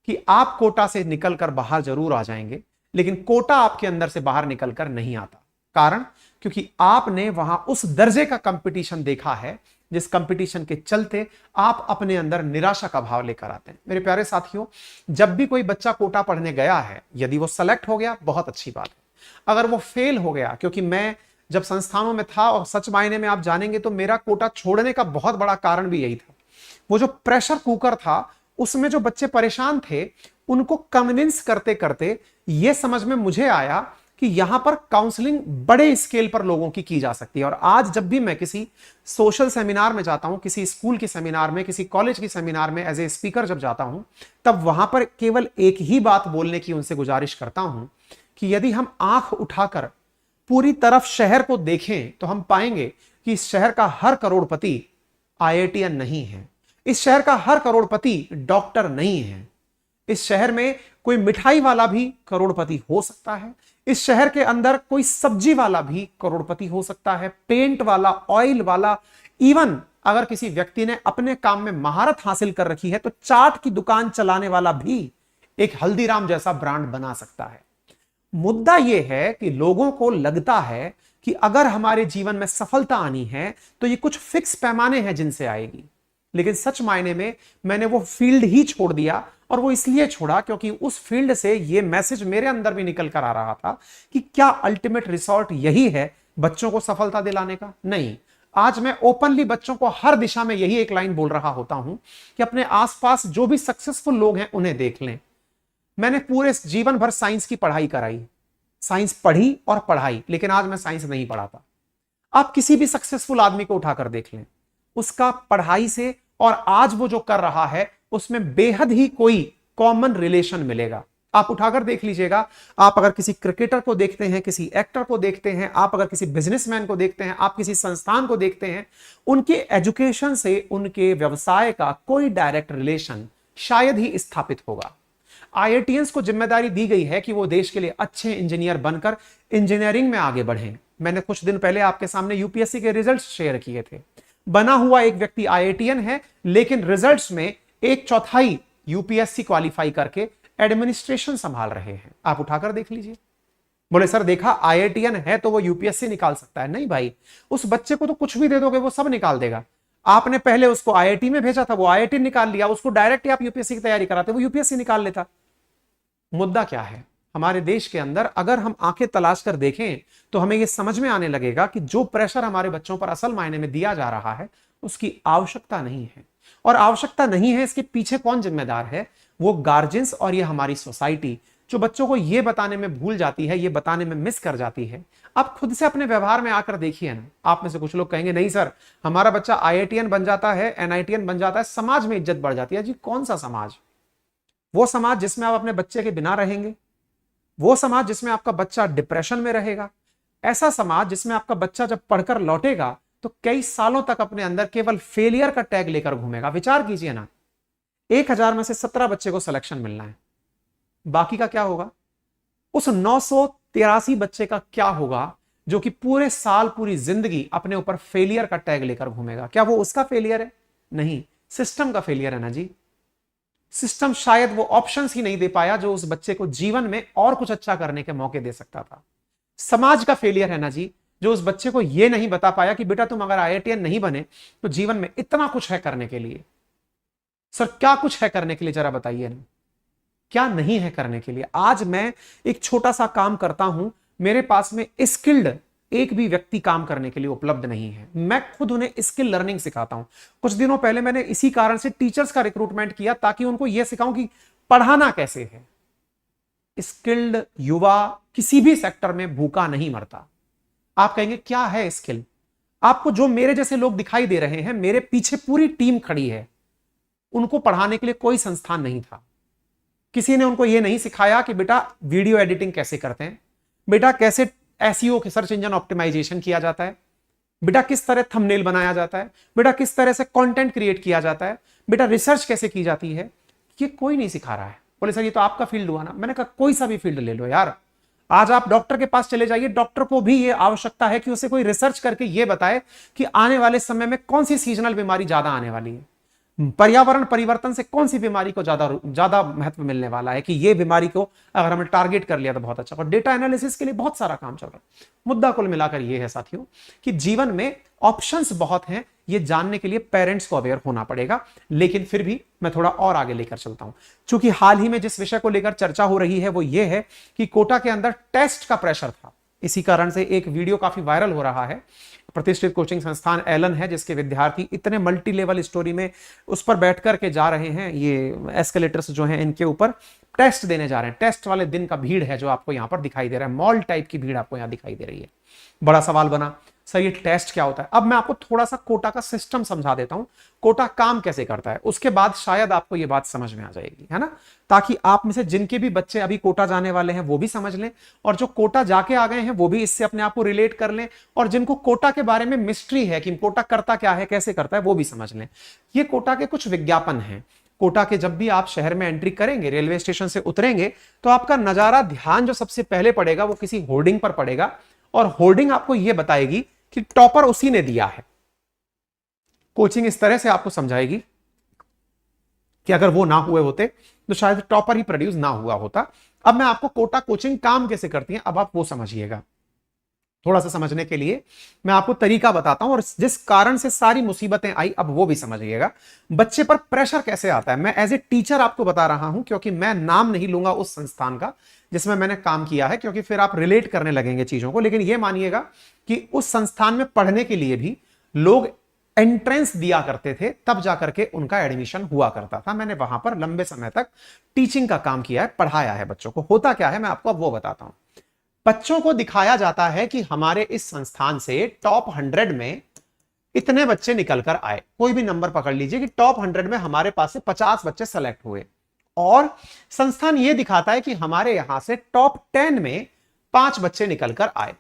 कि आप कोटा से निकलकर बाहर जरूर आ जाएंगे, लेकिन कोटा आपके अंदर से बाहर निकलकर नहीं आता। कारण, क्योंकि आपने वहां उस दर्जे का कंपटीशन देखा है जिस कंपटीशन के चलते आप अपने अंदर निराशा का भाव लेकर आते हैं। मेरे प्यारे साथियों, जब भी कोई बच्चा कोटा पढ़ने गया है, यदि वो सेलेक्ट हो गया बहुत अच्छी बात है। अगर वो फेल हो गया, क्योंकि मैं जब संस्थानों में था और सच मायने में आप जानेंगे तो मेरा कोटा छोड़ने का बहुत बड़ा कारण भी यही था। वो जो प्रेशर कुकर था उसमें जो बच्चे परेशान थे, उनको कन्विंस करते करते ये समझ में मुझे आया कि यहां पर काउंसलिंग बड़े स्केल पर लोगों की जा सकती है। और आज जब भी मैं किसी सोशल सेमिनार में जाता हूं, किसी स्कूल के सेमिनार में, किसी कॉलेज की सेमिनार में एज ए स्पीकर जब जाता हूं, तब वहां पर केवल एक ही बात बोलने की उनसे गुजारिश करता हूं कि यदि हम आंख उठाकर पूरी तरफ शहर को देखें तो हम पाएंगे कि इस शहर का हर करोड़पति आईआईटीएन नहीं है, इस शहर का हर करोड़पति डॉक्टर नहीं है। इस शहर में कोई मिठाई वाला भी करोड़पति हो सकता है, इस शहर के अंदर कोई सब्जी वाला भी करोड़पति हो सकता है, पेंट वाला, ऑयल वाला, इवन अगर किसी व्यक्ति ने अपने काम में महारत हासिल कर रखी है तो चाट की दुकान चलाने वाला भी एक हल्दीराम जैसा ब्रांड बना सकता है। मुद्दा यह है कि लोगों को लगता है कि अगर हमारे जीवन में सफलता आनी है तो ये कुछ फिक्स पैमाने हैं जिनसे आएगी, लेकिन सच मायने में मैंने वो फील्ड ही छोड़ दिया। और वो इसलिए छोड़ा क्योंकि उस फील्ड से ये मैसेज मेरे अंदर भी निकल कर आ रहा था कि क्या अल्टीमेट रिसोर्ट यही है बच्चों को सफलता दिलाने का? नहीं। आज मैं ओपनली बच्चों को हर दिशा में यही एक लाइन बोल रहा होता हूं कि अपने आसपास जो भी सक्सेसफुल लोग हैं उन्हें देख लें। मैंने पूरे जीवन भर साइंस की पढ़ाई कराई, साइंस पढ़ी और पढ़ाई, लेकिन आज मैं साइंस नहीं पढ़ाता। आप किसी भी सक्सेसफुल आदमी को उठाकर देख लें, उसका पढ़ाई से और आज वो जो कर रहा है उसमें बेहद ही कोई कॉमन रिलेशन मिलेगा। आप उठाकर देख लीजिएगा, आप अगर किसी क्रिकेटर को देखते हैं, किसी एक्टर को देखते हैं, आप अगर किसी बिजनेसमैन को देखते हैं, आप किसी संस्थान को देखते हैं, उनके एजुकेशन से उनके व्यवसाय का कोई डायरेक्ट रिलेशन शायद ही स्थापित होगा। आईआईटीएंस को जिम्मेदारी दी गई है कि वो देश के लिए अच्छे इंजीनियर बनकर इंजीनियरिंग में आगे बढ़ें। मैंने कुछ दिन पहले आपके सामने यूपीएससी के रिजल्ट्स शेयर किए थे। बना हुआ एक व्यक्ति आईआईटीएन है, लेकिन रिजल्ट्स में 1/4 यूपीएससी क्वालिफाई करके एडमिनिस्ट्रेशन संभाल रहे हैं। आप उठाकर देख लीजिए। बोले सर देखा आईआईटीएन है तो वो यूपीएससी निकाल सकता है। नहीं भाई, उस बच्चे को तो कुछ भी दे दोगे वो सब निकाल देगा। आपने पहले उसको आईआईटी में भेजा था, वो आईआईटी निकाल लिया, उसको डायरेक्ट आप यूपीएससी की तैयारी कराते, वो यूपीएससी निकाल लेता। मुद्दा क्या है हमारे देश के अंदर, अगर हम आंखें तलाश कर देखें तो हमें यह समझ में आने लगेगा कि जो प्रेशर हमारे बच्चों पर असल मायने में दिया जा रहा है उसकी आवश्यकता नहीं है। और आवश्यकता नहीं है, इसके पीछे कौन जिम्मेदार है? वो गार्जियंस और ये हमारी सोसाइटी, जो बच्चों को ये बताने में भूल जाती है, ये बताने में मिस कर जाती है। आप खुद से अपने व्यवहार में आकर देखिए ना। आप में से कुछ लोग कहेंगे नहीं सर, हमारा बच्चा आईआईटीएन बन जाता है, एनआईटीएन बन जाता है, समाज में इज्जत बढ़ जाती है। जी कौन सा समाज? वो समाज जिसमें आप अपने बच्चे के बिना रहेंगे, वो समाज जिसमें आपका बच्चा डिप्रेशन में रहेगा, ऐसा समाज जिसमें आपका बच्चा जब पढ़कर लौटेगा तो कई सालों तक अपने अंदर केवल फेलियर का टैग लेकर घूमेगा। विचार कीजिए ना, 1000 में से 17 बच्चे को सिलेक्शन मिलना है, बाकी का क्या होगा? उस 983 बच्चे का क्या होगा जो कि पूरे साल पूरी जिंदगी अपने ऊपर फेलियर का टैग लेकर घूमेगा? क्या वो उसका फेलियर है? नहीं, सिस्टम का फेलियर है ना जी। सिस्टम शायद वो ऑप्शंस ही नहीं दे पाया जो उस बच्चे को जीवन में और कुछ अच्छा करने के मौके दे सकता था। समाज का फेलियर है ना जी, जो उस बच्चे को यह नहीं बता पाया कि बेटा तुम अगर आईआईटीएन नहीं बने तो जीवन में इतना कुछ है करने के लिए। सर क्या कुछ है करने के लिए, जरा बताइए ना, क्या नहीं है करने के लिए? आज मैं एक छोटा सा काम करता हूं, मेरे पास में स्किल्ड एक भी व्यक्ति काम करने के लिए उपलब्ध नहीं है। मैं खुद उन्हें स्किल लर्निंग सिखाता हूं। कुछ दिनों पहले मैंने इसी कारण से टीचर्स का रिक्रूटमेंट किया ताकि उनको यह सिखाऊं कि पढ़ाना कैसे है। स्किल्ड युवा किसी भी सेक्टर में भूखा नहीं मरता। आप कहेंगे क्या है स्किल? आपको जो मेरे जैसे लोग दिखाई दे रहे हैं, मेरे पीछे पूरी टीम खड़ी है। उनको पढ़ाने के लिए कोई संस्थान नहीं था। किसी ने उनको यह नहीं सिखाया कि बेटा वीडियो एडिटिंग कैसे करते हैं, बेटा कैसे एसईओ के सर्च इंजन ऑप्टिमाइजेशन किया जाता है, बेटा किस तरह थंबनेल बनाया जाता है, बेटा किस तरह से कंटेंट क्रिएट किया जाता है, बेटा रिसर्च कैसे की जाती है। ये कोई नहीं सिखा रहा है। बोले सर ये तो आपका फील्ड हुआ ना। मैंने कहा कोई सा भी फील्ड ले लो यार। आज आप डॉक्टर के पास चले जाइए, डॉक्टर को भी ये आवश्यकता है कि उसे कोई रिसर्च करके ये बताए कि आने वाले समय में कौन सी सीजनल बीमारी ज्यादा आने वाली है, पर्यावरण परिवर्तन से कौन सी बीमारी को ज्यादा महत्व मिलने वाला है, कि ये बीमारी को अगर हमने टारगेट कर लिया तो बहुत अच्छा। और डेटा एनालिसिस के लिए बहुत सारा काम चल रहा है। मुद्दा कुल मिलाकर ये है साथियों कि जीवन में ऑप्शंस बहुत हैं, ये जानने के लिए पेरेंट्स को अवेयर होना पड़ेगा। लेकिन फिर भी मैं थोड़ा और आगे लेकर चलता हूं, क्योंकि हाल ही में जिस विषय को लेकर चर्चा हो रही है वो ये है कि कोटा के अंदर टेस्ट का प्रेशर था। इसी कारण से एक वीडियो काफी वायरल हो रहा है। प्रतिष्ठित कोचिंग संस्थान एलन है, जिसके विद्यार्थी इतने मल्टी लेवल स्टोरी में उस पर बैठ करके जा रहे हैं, ये एस्केलेटर्स जो हैं इनके ऊपर टेस्ट देने जा रहे हैं। टेस्ट वाले दिन का भीड़ है जो आपको यहां पर दिखाई दे रहा है, मॉल टाइप की भीड़ आपको यहां दिखाई दे रही है। बड़ा सवाल बना सर ये टेस्ट क्या होता है? अब मैं आपको थोड़ा सा कोटा का सिस्टम समझा देता हूं, कोटा काम कैसे करता है, उसके बाद शायद आपको ये बात समझ में आ जाएगी, है ना, ताकि आप में से जिनके भी बच्चे अभी कोटा जाने वाले हैं वो भी समझ लें, और जो कोटा जाके आ गए हैं वो भी इससे अपने आप को रिलेट कर लें, और जिनको कोटा के बारे में मिस्ट्री है कि कोटा करता क्या है, कैसे करता है, वो भी समझ लें। ये कोटा के कुछ विज्ञापन हैं। कोटा के जब भी आप शहर में एंट्री करेंगे, रेलवे स्टेशन से उतरेंगे, तो आपका नजारा ध्यान जो सबसे पहले पड़ेगा वो किसी होर्डिंग पर पड़ेगा, और होर्डिंग आपको यह बताएगी कि टॉपर उसी ने दिया है। कोचिंग इस तरह से आपको समझाएगी कि अगर वो ना हुए होते तो शायद टॉपर ही प्रोड्यूस ना हुआ होता। अब मैं आपको कोटा कोचिंग काम कैसे करती है, अब आप वो समझिएगा। थोड़ा सा समझने के लिए मैं आपको तरीका बताता हूं, और जिस कारण से सारी मुसीबतें आई अब वो भी समझिएगा। बच्चे पर प्रेशर कैसे आता है, मैं एज ए टीचर आपको बता रहा हूं, क्योंकि मैं नाम नहीं लूंगा उस संस्थान का जिसमें मैंने काम किया है, क्योंकि फिर आप रिलेट करने लगेंगे चीजों को। लेकिन यह मानिएगा कि उस संस्थान में पढ़ने के लिए भी लोग एंट्रेंस दिया करते थे, तब जाकर के उनका एडमिशन हुआ करता था। मैंने वहां पर लंबे समय तक टीचिंग का काम किया है, पढ़ाया है बच्चों को। होता क्या है मैं आपको अब वो बताता हूं। बच्चों को दिखाया जाता है कि हमारे इस संस्थान से टॉप 100 में इतने बच्चे निकल कर आए। कोई भी नंबर पकड़ लीजिए कि टॉप 100 में हमारे पास से 50 बच्चे सेलेक्ट हुए। और संस्थान यह दिखाता है कि हमारे यहां से टॉप 10 में 5 बच्चे निकलकर आए।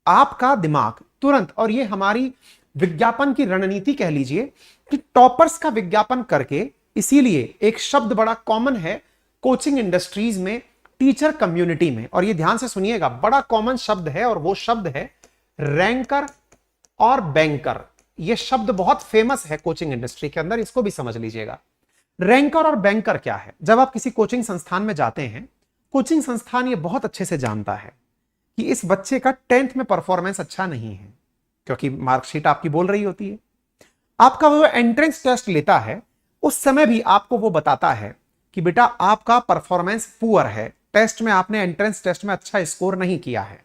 आपका दिमाग तुरंत, और ये हमारी विज्ञापन की रणनीति कह लीजिए कि टॉपर्स का विज्ञापन करके, इसीलिए एक शब्द बड़ा कॉमन है कोचिंग इंडस्ट्रीज में, टीचर कम्युनिटी में, और ये ध्यान से सुनिएगा, बड़ा कॉमन शब्द है और वो शब्द है रैंकर और बैंकर। ये शब्द बहुत फेमस है कोचिंग इंडस्ट्री के अंदर, इसको भी समझ लीजिएगा। रैंकर और बैंकर क्या है? जब आप किसी कोचिंग संस्थान में जाते हैं, कोचिंग संस्थान ये बहुत अच्छे से जानता है कि इस बच्चे का 10th में परफॉर्मेंस अच्छा नहीं है, क्योंकि मार्कशीट आपकी बोल रही होती है। आपका वो एंट्रेंस टेस्ट लेता है, उस समय भी आपको वो बताता है कि बेटा आपका परफॉर्मेंस पुअर है, टेस्ट में आपने एंट्रेंस टेस्ट में अच्छा स्कोर नहीं किया है।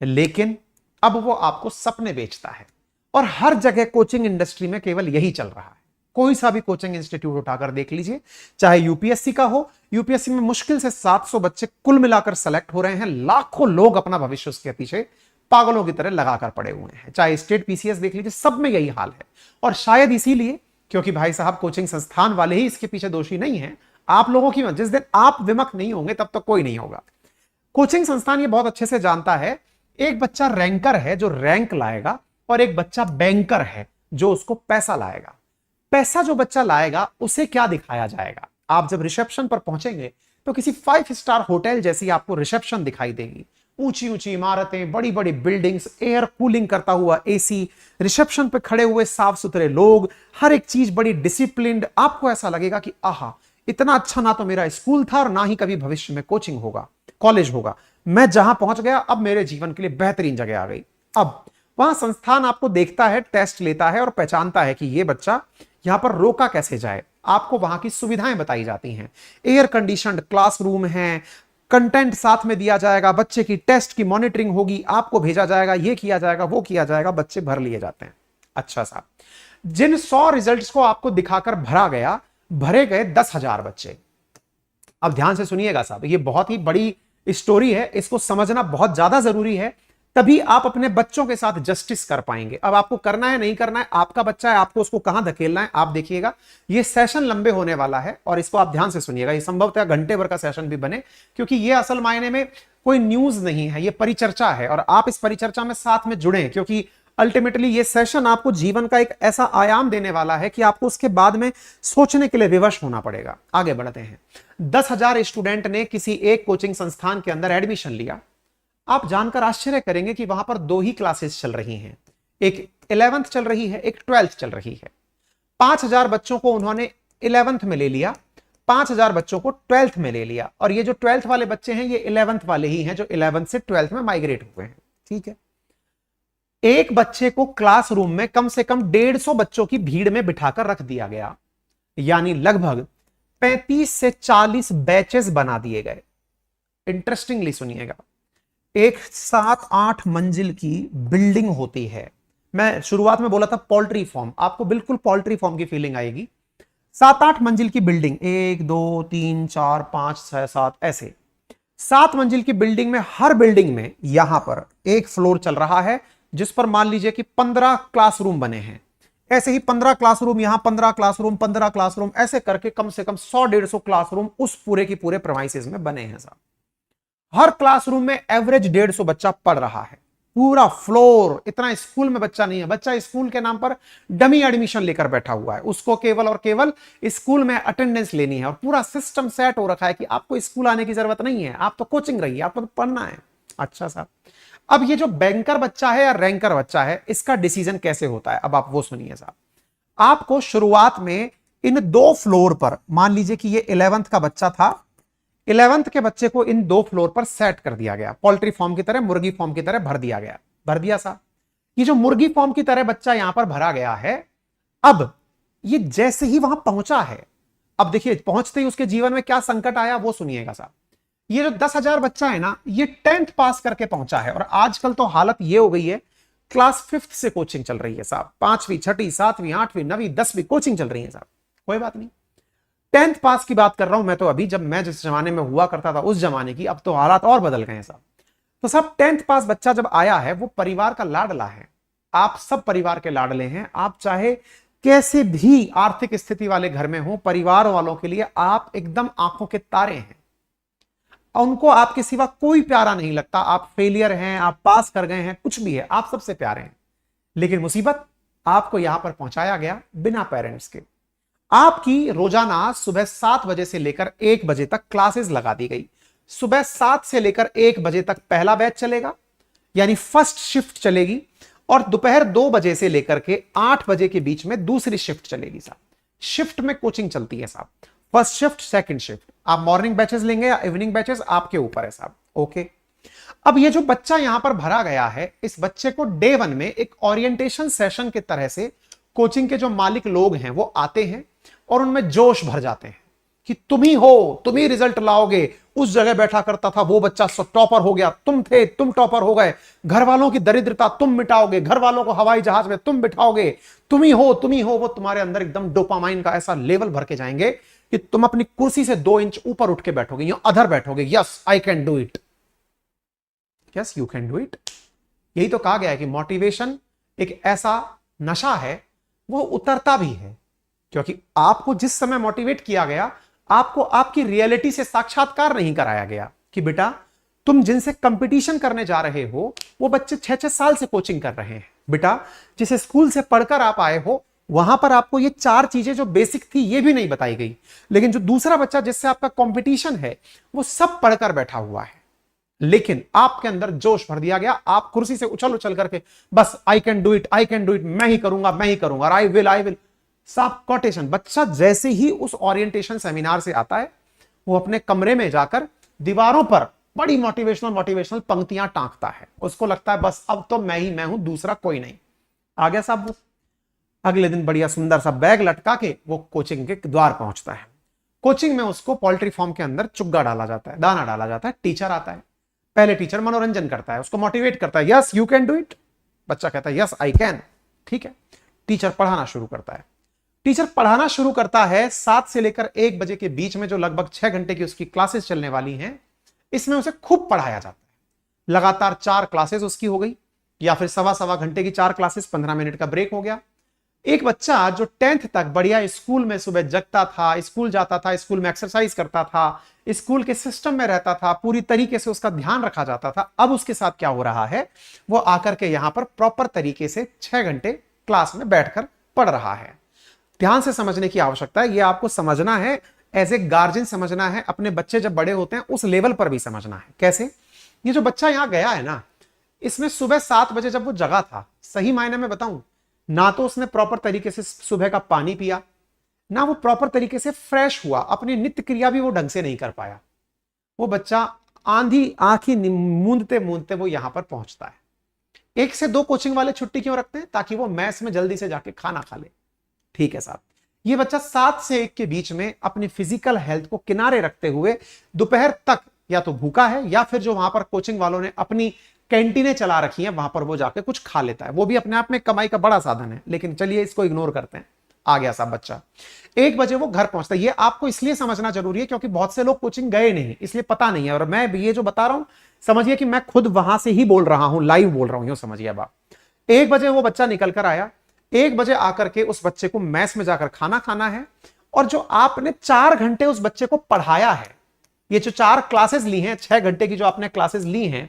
लेकिन अब वो आपको सपने बेचता है, और हर जगह कोचिंग इंडस्ट्री में केवल यही चल रहा है। कोई सा भी कोचिंग इंस्टीट्यूट उठाकर देख लीजिए, चाहे यूपीएससी का हो, यूपीएससी में मुश्किल से 700 बच्चे कुल मिलाकर सेलेक्ट हो रहे हैं, लाखों लोग अपना भविष्य उसके पीछे पागलों की तरह लगाकर पड़े हुए हैं। चाहे स्टेट पीसीएस देख लीजिए, सब में यही हाल है। और शायद इसीलिए, क्योंकि भाई साहब कोचिंग संस्थान वाले ही इसके पीछे दोषी नहीं है, आप लोगों की, जिस दिन आप विमुख नहीं होंगे तब तक कोई नहीं होगा। कोचिंग संस्थान ये बहुत अच्छे से जानता है, एक बच्चा रैंकर है जो रैंक लाएगा, और एक बच्चा बैंकर है जो उसको पैसा लाएगा। पैसा जो बच्चा लाएगा उसे क्या दिखाया जाएगा? आप जब रिसेप्शन पर पहुंचेंगे तो किसी 5 स्टार होटल जैसी आपको रिसेप्शन दिखाई देगी, ऊंची ऊंची इमारतें, बड़ी बड़ी बिल्डिंग्स, एयर कूलिंग करता हुआ एसी, रिसेप्शन पे खड़े हुए साफ सुथरे लोग, हर एक चीज बड़ी डिसिप्लिन्ड। आपको ऐसा लगेगा कि आहा, इतना अच्छा ना तो मेरा स्कूल था और ना ही कभी भविष्य में कोचिंग होगा, कॉलेज होगा। मैं जहां पहुंच गया, अब मेरे जीवन के लिए बेहतरीन जगह आ गई। अब वहां संस्थान आपको देखता है, टेस्ट लेता है और पहचानता है कि ये बच्चा यहां पर रोका कैसे जाए। आपको वहां की सुविधाएं बताई जाती हैं, एयर कंडीशनड क्लासरूम है, कंटेंट साथ में दिया जाएगा, बच्चे की टेस्ट की मॉनिटरिंग होगी, आपको भेजा जाएगा, ये किया जाएगा, वो किया जाएगा, बच्चे भर लिए जाते हैं। अच्छा साहब, जिन 100 रिजल्ट्स को आपको दिखाकर भरा गया, भरे गए 10,000 बच्चे। अब ध्यान से सुनिएगा साहब, ये बहुत ही बड़ी स्टोरी है, इसको समझना बहुत ज्यादा जरूरी है, तभी आप अपने बच्चों के साथ जस्टिस कर पाएंगे। अब आपको करना है नहीं करना है, आपका बच्चा है, आपको उसको कहां धकेलना है आप देखिएगा। ये सेशन लंबे होने वाला है और इसको आप ध्यान से सुनिएगा। ये संभवतः घंटे भर का सेशन भी बने, क्योंकि ये असल मायने में कोई न्यूज नहीं है, ये परिचर्चा है, और आप इस परिचर्चा में साथ में जुड़े, क्योंकि अल्टीमेटली ये सेशन आपको जीवन का एक ऐसा आयाम देने वाला है कि आपको उसके बाद में सोचने के लिए विवश होना पड़ेगा। आगे बढ़ते हैं। 10,000 स्टूडेंट ने किसी एक कोचिंग संस्थान के अंदर एडमिशन लिया। आप जानकर आश्चर्य करेंगे कि वहां पर 2 ही क्लासेस चल रही हैं, एक 11th चल रही है, एक 12th चल रही है। 5,000 बच्चों को उन्होंने 11th में ले लिया, 5,000 बच्चों को 12th में ले लिया, और ये जो 12th वाले बच्चे हैं ये 11th वाले ही हैं जो 11th से 12th में माइग्रेट हुए हैं। ठीक है, एक बच्चे को क्लासरूम में कम से कम 150 बच्चों की भीड़ में बिठाकर रख दिया गया, यानी लगभग 35 से 40 बैचेस बना दिए गए। इंटरेस्टिंगली सुनिएगा, एक 7-8 मंजिल की बिल्डिंग होती है। मैं शुरुआत में बोला था पोल्ट्री फॉर्म, आपको बिल्कुल पोल्ट्री फॉर्म की फीलिंग आएगी। 7-8 मंजिल की बिल्डिंग, 1 2 3 4 5 6 7, ऐसे 7 मंजिल की बिल्डिंग में, हर बिल्डिंग में यहां पर एक फ्लोर चल रहा है जिस पर मान लीजिए कि 15 क्लासरूम बने हैं। ऐसे ही 15 क्लासरूम यहां, 15 क्लासरूम, 15 क्लासरूम, ऐसे करके कम से कम 100-150 क्लासरूम उस पूरे की पूरे प्रेमाइसेस में बने हैं साहब। हर क्लासरूम में एवरेज 150 बच्चा पढ़ रहा है, पूरा फ्लोर। इतना स्कूल में बच्चा नहीं है, बच्चा स्कूल के नाम पर डमी एडमिशन लेकर बैठा हुआ है, उसको केवल और केवल स्कूल में अटेंडेंस लेनी है, और पूरा सिस्टम सेट हो रखा है कि आपको स्कूल आने की जरूरत नहीं है, आप तो कोचिंग रही है, आपको तो पढ़ना है। अच्छा साहब, अब ये जो बैंकर बच्चा है या रैंकर बच्चा है, इसका डिसीजन कैसे होता है, अब आप वो सुनिए साहब। आपको शुरुआत में इन 2 फ्लोर पर, मान लीजिए कि ये 11th का बच्चा था, 11th के बच्चे को इन 2 फ्लोर पर सेट कर दिया गया, पोल्ट्री फॉर्म की तरह, मुर्गी फॉर्म की तरह भर दिया गया, भर दिया साहब। ये जो मुर्गी फॉर्म की तरह बच्चा यहां पर भरा गया है, अब ये जैसे ही वहां पहुंचा है, अब देखिए पहुंचते ही उसके जीवन में क्या संकट आया वो सुनिएगा साहब। ये जो 10,000 बच्चा है ना, ये 10th पास करके पहुंचा है, और आजकल तो हालत ये हो गई है, क्लास 5th से कोचिंग चल रही है साहब, 5वीं 6वीं 7वीं 8वीं 9वीं 10वीं कोचिंग चल रही है साहब। कोई बात नहीं, 10th पास की बात कर रहा हूं मैं तो, अभी जब मैं जिस जमाने में हुआ करता था उस जमाने की, अब तो हालात और बदल गए हैं साहब। तो सब 10th पास बच्चा जब आया है, वो परिवार का लाडला है, आप सब परिवार के लाडले हैं। आप चाहे कैसे भी आर्थिक स्थिति वाले घर में हो, परिवार वालों के लिए आप एकदम आंखों के तारे हैं। उनको आपके सिवा कोई प्यारा नहीं लगता। आप फेलियर हैं, आप पास कर गए हैं, कुछ भी है, आप सबसे प्यारे हैं। लेकिन मुसीबत, आपको यहां पर पहुंचाया गया बिना पेरेंट्स के। आपकी रोजाना सुबह 7 बजे से लेकर 1 बजे तक क्लासेस लगा दी गई। सुबह 7 से लेकर 1 बजे तक पहला बैच चलेगा, यानी फर्स्ट शिफ्ट चलेगी, और दोपहर 2 बजे से लेकर के 8 बजे के बीच में दूसरी शिफ्ट चलेगी साहब। शिफ्ट में कोचिंग चलती है साहब, फर्स्ट शिफ्ट, सेकंड शिफ्ट। आप मॉर्निंग बैचेस लेंगे या इवनिंग बैचेस, आपके ऊपर है साहब। ओके, अब ये जो बच्चा यहां पर भरा गया है, इस बच्चे को डे 1 में एक ओरिएंटेशन सेशन के तरह से कोचिंग के जो मालिक लोग हैं वो आते हैं और उनमें जोश भर जाते हैं कि तुम ही हो, तुम ही रिजल्ट लाओगे। उस जगह बैठा करता था वो बच्चा टॉपर हो गया, तुम थे, तुम टॉपर हो गए। घर वालों की दरिद्रता तुम मिटाओगे, घर वालों को हवाई जहाज में तुम बिठाओगे, तुम ही हो, तुम ही हो। वो तुम्हारे अंदर एकदम डोपामाइन का ऐसा लेवल भर के जाएंगे कि तुम अपनी कुर्सी से 2 इंच ऊपर उठ के बैठोगे, या अधर बैठोगे। Yes, I can do it, yes you can do it. यही तो कहा गया है कि मोटिवेशन एक ऐसा नशा है, वो उतरता भी है, क्योंकि आपको जिस समय मोटिवेट किया गया, आपको आपकी रियलिटी से साक्षात्कार नहीं कराया गया कि बेटा तुम जिनसे कंपटीशन करने जा रहे हो वो बच्चे 6-6 साल से कोचिंग कर रहे हैं। बेटा जिस स्कूल से पढ़कर आप आए हो, वहां पर आपको ये 4 चीजें जो बेसिक थी ये भी नहीं बताई गई। लेकिन जो दूसरा बच्चा जिससे आपका कंपटीशन है, वो सब पढ़कर बैठा हुआ है, लेकिन आपके अंदर जोश भर दिया गया। आप कुर्सी से उछल उछल करके बस I can do it, I can do it, मैं ही करूंगा, मैं ही करूंगा, आई विल, आई विल। सब कोटेशन। बच्चा जैसे ही उस ओरिएंटेशन सेमिनार से आता है, वो अपने कमरे में जाकर दीवारों पर बड़ी मोटिवेशनल पंक्तियां टांकता है। उसको लगता है बस अब तो मैं ही मैं हूं, दूसरा कोई नहीं। आ गया साहब वो। अगले दिन बढ़िया सुंदर सा बैग लटका के वो कोचिंग के द्वार पहुंचता है। कोचिंग में उसको पोल्ट्री फार्म के अंदर चुग्गा डाला जाता है, दाना डाला जाता है। टीचर आता है, पहले टीचर मनोरंजन करता है, उसको मोटिवेट करता है, yes you can do it. बच्चा कहता है यस आई कैन। ठीक है, टीचर पढ़ाना शुरू करता है। टीचर पढ़ाना शुरू करता है 7 से लेकर 1 बजे के बीच में, जो लगभग 6 घंटे की उसकी क्लासेस चलने वाली हैं। इसमें उसे खूब पढ़ाया जाता है। लगातार 4 क्लासेस उसकी हो गई, या फिर सवा घंटे की 4 क्लासेस, 15 मिनट का ब्रेक हो गया। एक बच्चा जो 10th तक बढ़िया स्कूल में सुबह जगता था, स्कूल जाता था, स्कूल में एक्सरसाइज करता था, स्कूल के सिस्टम में रहता था, पूरी तरीके से उसका ध्यान रखा जाता था, अब उसके साथ क्या हो रहा है, वो आकर के यहां पर प्रॉपर तरीके से 6 घंटे क्लास में बैठकर पढ़ रहा है। ध्यान से समझने की आवश्यकता है, ये आपको समझना है, एज ए गार्जियन समझना है, अपने बच्चे जब बड़े होते हैं उस लेवल पर भी समझना है। कैसे? ये जो बच्चा यहां गया है ना, इसमें सुबह 7 बजे जब वो जगा था, सही मायने में बताऊं, ना तो उसने प्रॉपर तरीके से सुबह का पानी पिया, ना वो प्रॉपर तरीके से फ्रेश हुआ, अपनी नित्य क्रिया भी वो ढंग से नहीं कर पाया। वो बच्चा आंधी आंखी मूंदते मूंदते वो यहां पर पहुंचता है। 1 से 2 कोचिंग वाले छुट्टी क्यों रखते हैं? ताकि वो मैस में जल्दी से जाके खाना खा ले। ठीक है साहब, ये बच्चा 7 से 1 के बीच में अपनी फिजिकल हेल्थ को किनारे रखते हुए दोपहर तक या तो भूखा है, या फिर जो वहां पर कोचिंग वालों ने अपनी कैंटीनें चला रखी हैं, वहां पर वो जाके कुछ खा लेता है। वो भी अपने आप में कमाई का बड़ा साधन है, लेकिन चलिए इसको इग्नोर करते हैं। आ गया साहब बच्चा, 1 बजे वो घर पहुंचता है। ये आपको इसलिए समझना जरूरी है क्योंकि बहुत से लोग कोचिंग गए नहीं, इसलिए पता नहीं है। और मैं ये जो बता रहा हूं, समझिए कि मैं खुद वहां से ही बोल रहा हूं, लाइव बोल रहा हूं, यूं समझिए। अब 1 बजे वो बच्चा निकल कर आया। 1 बजे आकर के उस बच्चे को मैस में जाकर खाना खाना है, और जो आपने 4 घंटे उस बच्चे को पढ़ाया है, ये जो 4 क्लासेस ली हैं, 6 घंटे की जो आपने क्लासेस ली हैं,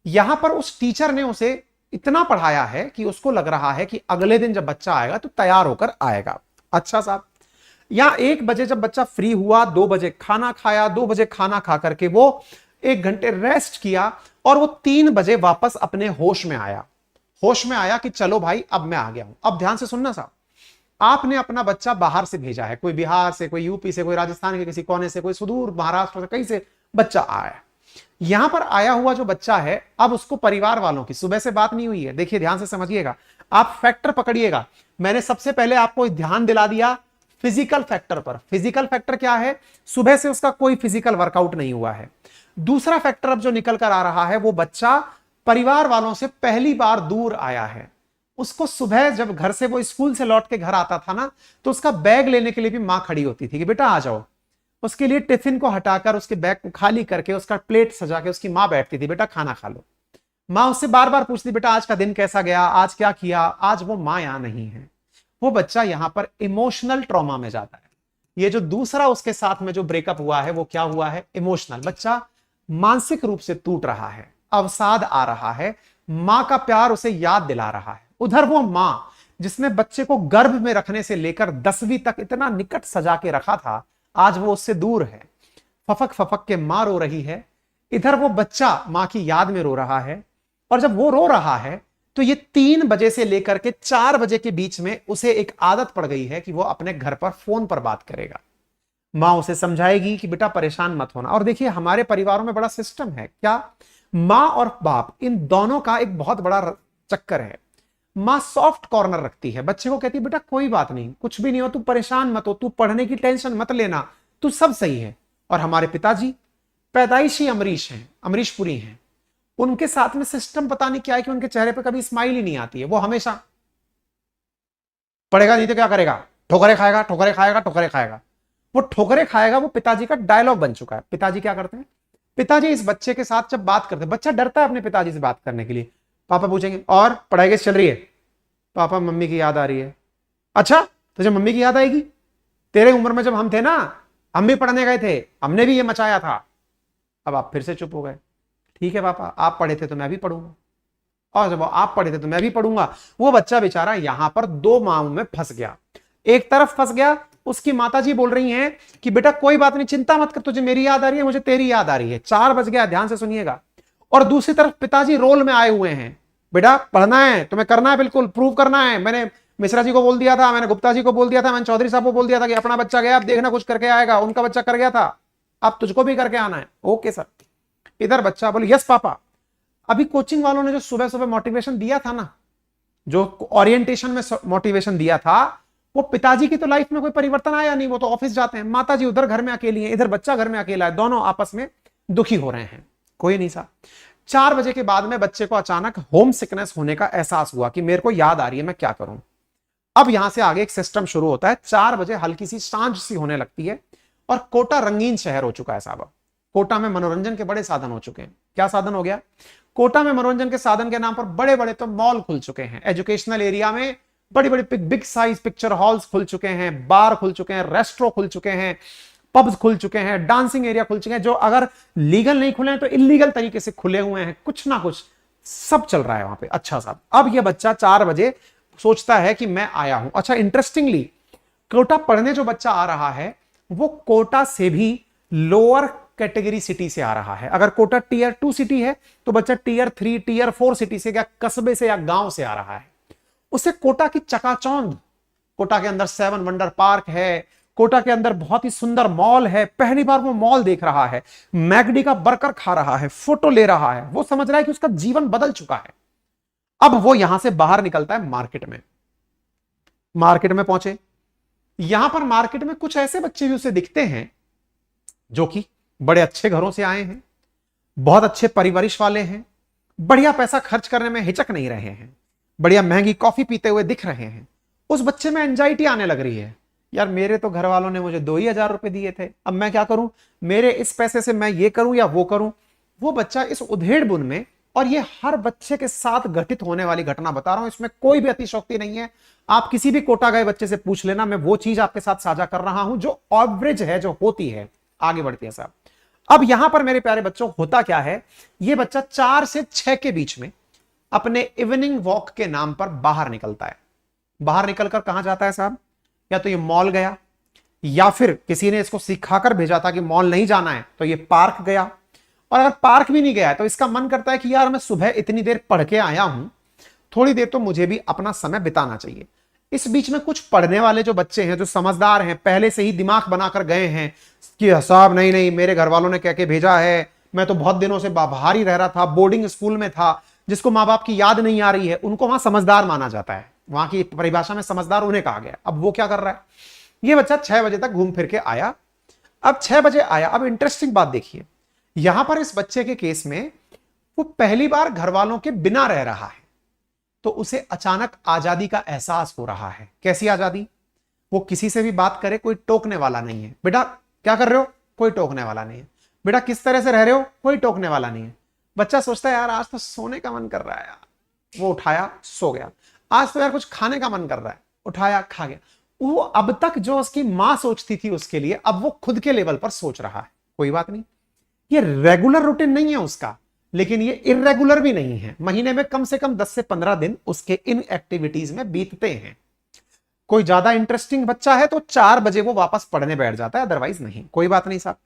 यहां पर उस टीचर ने उसे इतना पढ़ाया है कि उसको लग रहा है कि अगले दिन जब बच्चा आएगा तो तैयार होकर आएगा। अच्छा साहब, यहां 1 बजे जब बच्चा फ्री हुआ, 2 बजे खाना खाया, 2 बजे खाना खा करके वो 1 घंटे रेस्ट किया, और वो 3 बजे वापस अपने होश में आया। होश में आया कि चलो भाई अब मैं आ गया हूं। अब ध्यान से सुनना साहब, आपने अपना बच्चा बाहर से भेजा है, कोई बिहार से, कोई यूपी से, कोई राजस्थान के किसी कोने से, कोई सुदूर महाराष्ट्र से, कहीं से बच्चा आया। यहां पर आया हुआ जो बच्चा है, अब उसको परिवार वालों की सुबह से बात नहीं हुई है। देखिए ध्यान से समझिएगा, आप फैक्टर पकड़िएगा। मैंने सबसे पहले आपको ध्यान दिला दिया फिजिकल फैक्टर पर। फिजिकल फैक्टर क्या है? सुबह से उसका कोई फिजिकल वर्कआउट नहीं हुआ है। दूसरा फैक्टर अब जो निकल कर आ रहा है, वो बच्चा परिवार वालों से पहली बार दूर आया है। उसको सुबह जब घर से वो स्कूल से लौट के घर आता था ना, तो उसका बैग लेने के लिए भी मां खड़ी होती थी कि बेटा आ जाओ। उसके लिए टिफिन को हटाकर, उसके बैग को खाली करके, उसका प्लेट सजा के उसकी मां बैठती थी, बेटा खाना खा लो। मां उससे बार बार पूछती, बेटा आज का दिन कैसा गया, आज क्या किया। आज वो मां यहां नहीं है। वो बच्चा यहां पर इमोशनल ट्रॉमा में जाता है। ये जो दूसरा उसके साथ में जो ब्रेकअप हुआ है वो क्या हुआ है, इमोशनल। बच्चा मानसिक रूप से टूट रहा है, अवसाद आ रहा है, मां का प्यार उसे याद दिला रहा है। उधर वो मां जिसने बच्चे को गर्भ में रखने से लेकर 10वीं तक इतना निकट सजा के रखा था, आज वो उससे दूर है। फफक फफक के मां रो रही है, इधर वो बच्चा मां की याद में रो रहा है। और जब वो रो रहा है तो ये 3 बजे से लेकर के 4 बजे के बीच में उसे एक आदत पड़ गई है कि वो अपने घर पर फोन पर बात करेगा। मां उसे समझाएगी कि बेटा परेशान मत होना। और देखिए हमारे परिवारों में बड़ा सिस्टम है क्या, मां और बाप इन दोनों का एक बहुत बड़ा चक्कर है। मां सॉफ्ट कॉर्नर रखती है, बच्चे को कहती है बेटा कोई बात नहीं, कुछ भी नहीं हो, तू परेशान मत हो, तू पढ़ने की टेंशन मत लेना, तू सब सही है। और हमारे पिताजी पैदाइशी अमरीश हैं, अमरीशपुरी हैं, उनके साथ में सिस्टम पता नहीं क्या है कि उनके चेहरे पर कभी स्माइल ही नहीं आती है। वो हमेशा पढ़ेगा नहीं तो क्या करेगा, ठोकरे खाएगा, ठोकरे खाएगा, ठोकरे खाएगा। वो ठोकरे खाएगा वो पिताजी का डायलॉग बन चुका है। पिताजी क्या करते हैं, पिताजी इस बच्चे के साथ जब बात करते हैं, बच्चा डरता है अपने पिताजी से बात करने के लिए। पापा पूछेंगे और पढ़ाई कैसे चल रही है, पापा मम्मी की याद आ रही है। अच्छा तुझे मम्मी की याद आएगी, तेरे उम्र में जब हम थे ना, हम भी पढ़ने गए थे, हमने भी ये मचाया था। अब आप फिर से चुप हो गए। ठीक है पापा, आप पढ़े थे तो मैं भी पढ़ूंगा, और जब आप पढ़े थे तो मैं भी पढ़ूंगा। वो बच्चा बेचारा यहां पर 2 माओं में फंस गया। एक तरफ फंस गया, उसकी माताजी बोल रही हैं कि बेटा कोई बात नहीं, चिंता मत कर, तुझे मेरी याद आ रही है, मुझे तेरी याद आ रही है। 4 बज गया, ध्यान से सुनिएगा। और दूसरी तरफ पिताजी रोल में आए हुए हैं, बेटा पढ़ना है, तुम्हें करना है, बिल्कुल प्रूव करना है। मैंने मिश्रा जी को बोल दिया था, मैंने गुप्ता जी को बोल दिया था, मैंने चौधरी साहब को बोल दिया था कि अपना बच्चा गया, अब देखना कुछ करके आएगा, उनका बच्चा कर गया था, अब तुझको भी करके आना है। Okay sir. इधर बच्चा बोले यस पापा। अभी कोचिंग वालों ने जो सुबह सुबह मोटिवेशन दिया था ना, जो ओरिएंटेशन में मोटिवेशन दिया था, वो पिताजी की तो लाइफ में कोई परिवर्तन आया नहीं, वो तो ऑफिस जाते हैं। माताजी उधर घर में अकेली है, इधर बच्चा घर में अकेला है, दोनों आपस में दुखी हो रहे हैं। कोई नहीं सा 4 बजे के बाद में बच्चे को अचानक होम सिकनेस होने का एहसास हुआ कि मेरे को याद आ रही है, मैं क्या करूं। अब यहां से आगे एक सिस्टम शुरू होता है। 4 बजे हल्की सी सांझ सी होने लगती है और कोटा रंगीन शहर हो चुका है साहब। कोटा में मनोरंजन के बड़े साधन हो चुके हैं। क्या साधन हो गया, कोटा में मनोरंजन के साधन के नाम पर बड़े बड़े तो मॉल खुल चुके हैं। एजुकेशनल एरिया में बड़ी बड़ी बिग साइज पिक्चर हॉल्स खुल चुके हैं, बार खुल चुके हैं, रेस्टोरेंट खुल चुके हैं, पब्स खुल चुके हैं, डांसिंग एरिया खुल चुके हैं, जो अगर लीगल नहीं खुले हैं तो इलीगल तरीके से खुले हुए हैं। कुछ ना कुछ सब चल रहा है वहां पे। अच्छा साहब, अब यह बच्चा 4 बजे सोचता है कि मैं आया हूं। अच्छा इंटरेस्टिंगली, कोटा पढ़ने जो बच्चा आ रहा है वो कोटा से भी लोअर कैटेगरी सिटी से आ रहा है। अगर कोटा टीयर 2 सिटी है तो बच्चा टीयर 3 टीयर 4 सिटी से या कस्बे से या गांव से आ रहा है। उसे कोटा की चकाचौंध, कोटा के अंदर 7 वंडर पार्क है, कोटा के अंदर बहुत ही सुंदर मॉल है। पहली बार वो मॉल देख रहा है, मैगडी का बर्गर खा रहा है, फोटो ले रहा है। वो समझ रहा है कि उसका जीवन बदल चुका है। अब वो यहां से बाहर निकलता है मार्केट में। मार्केट में पहुंचे, यहां पर मार्केट में कुछ ऐसे बच्चे भी उसे दिखते हैं जो कि बड़े अच्छे घरों से आए हैं, बहुत अच्छे परिवारिश वाले हैं, बढ़िया पैसा खर्च करने में हिचक नहीं रहे हैं, बढ़िया महंगी कॉफी पीते हुए दिख रहे हैं। उस बच्चे में एंजाइटी आने लग रही है, यार मेरे तो घर वालों ने मुझे 2,000 रुपए दिए थे, अब मैं क्या करूं, मेरे इस पैसे से मैं ये करूं या वो करूं। वो बच्चा इस उधेड़ बुन में, और ये हर बच्चे के साथ घटित होने वाली घटना बता रहा हूं, इसमें कोई भी अतिशयोक्ति नहीं है। आप किसी भी कोटा गए बच्चे से पूछ लेना, मैं वो चीज आपके साथ साझा कर रहा हूं जो एवरेज है, जो होती है। आगे बढ़ती है साहब। अब यहां पर मेरे प्यारे बच्चों होता क्या है, ये बच्चा 4 से 6 के बीच में अपने इवनिंग वॉक के नाम पर बाहर निकलता है। बाहर निकलकर कहां जाता है साहब, या तो ये मॉल गया, या फिर किसी ने इसको सिखाकर भेजा था कि मॉल नहीं जाना है तो ये पार्क गया। और अगर पार्क भी नहीं गया तो इसका मन करता है कि यार मैं सुबह इतनी देर पढ़ के आया हूं, थोड़ी देर तो मुझे भी अपना समय बिताना चाहिए। इस बीच में कुछ पढ़ने वाले जो बच्चे हैं, जो समझदार हैं, पहले से ही दिमाग बनाकर गए हैं कि साहब नहीं नहीं, मेरे घर वालों ने कह के भेजा है, मैं तो बहुत दिनों से बाहर ही रह रहा था, बोर्डिंग स्कूल में था, जिसको माँ बाप की याद नहीं आ रही है, उनको वहां समझदार माना जाता है। वहां की परिभाषा में समझदार उन्हें कहा गया। अब वो क्या कर रहा है, ये बच्चा 6 बजे तक घूम फिर के आया। अब 6 बजे आया। अब इंटरेस्टिंग बात देखिए, यहां पर इस बच्चे के केस में वो पहली बार घर वालों के बिना रह रहा है, तो उसे अचानक आजादी का एहसास हो रहा है। कैसी आजादी, वो किसी से भी बात करे, कोई टोकने वाला नहीं है। बेटा क्या कर रहे हो, कोई टोकने वाला नहीं है। बेटा किस तरह से रह रहे हो, कोई टोकने वाला नहीं है। बच्चा सोचता है यार आज तो सोने का मन कर रहा है यार, वो उठाया सो गया। आज तो यार कुछ खाने का मन कर रहा है, उठाया, खा गया। वो अब तक जो उसकी मां सोचती थी उसके लिए, अब वो खुद के लेवल पर सोच रहा है। कोई बात नहीं, ये रेगुलर रूटीन नहीं है उसका, लेकिन ये इरेगुलर भी नहीं है। महीने में कम से कम 10 से 15 दिन उसके इन एक्टिविटीज में बीतते हैं। कोई ज्यादा इंटरेस्टिंग बच्चा है तो 4 बजे वो वापस पढ़ने बैठ जाता है, अदरवाइज नहीं। कोई बात नहीं साहब,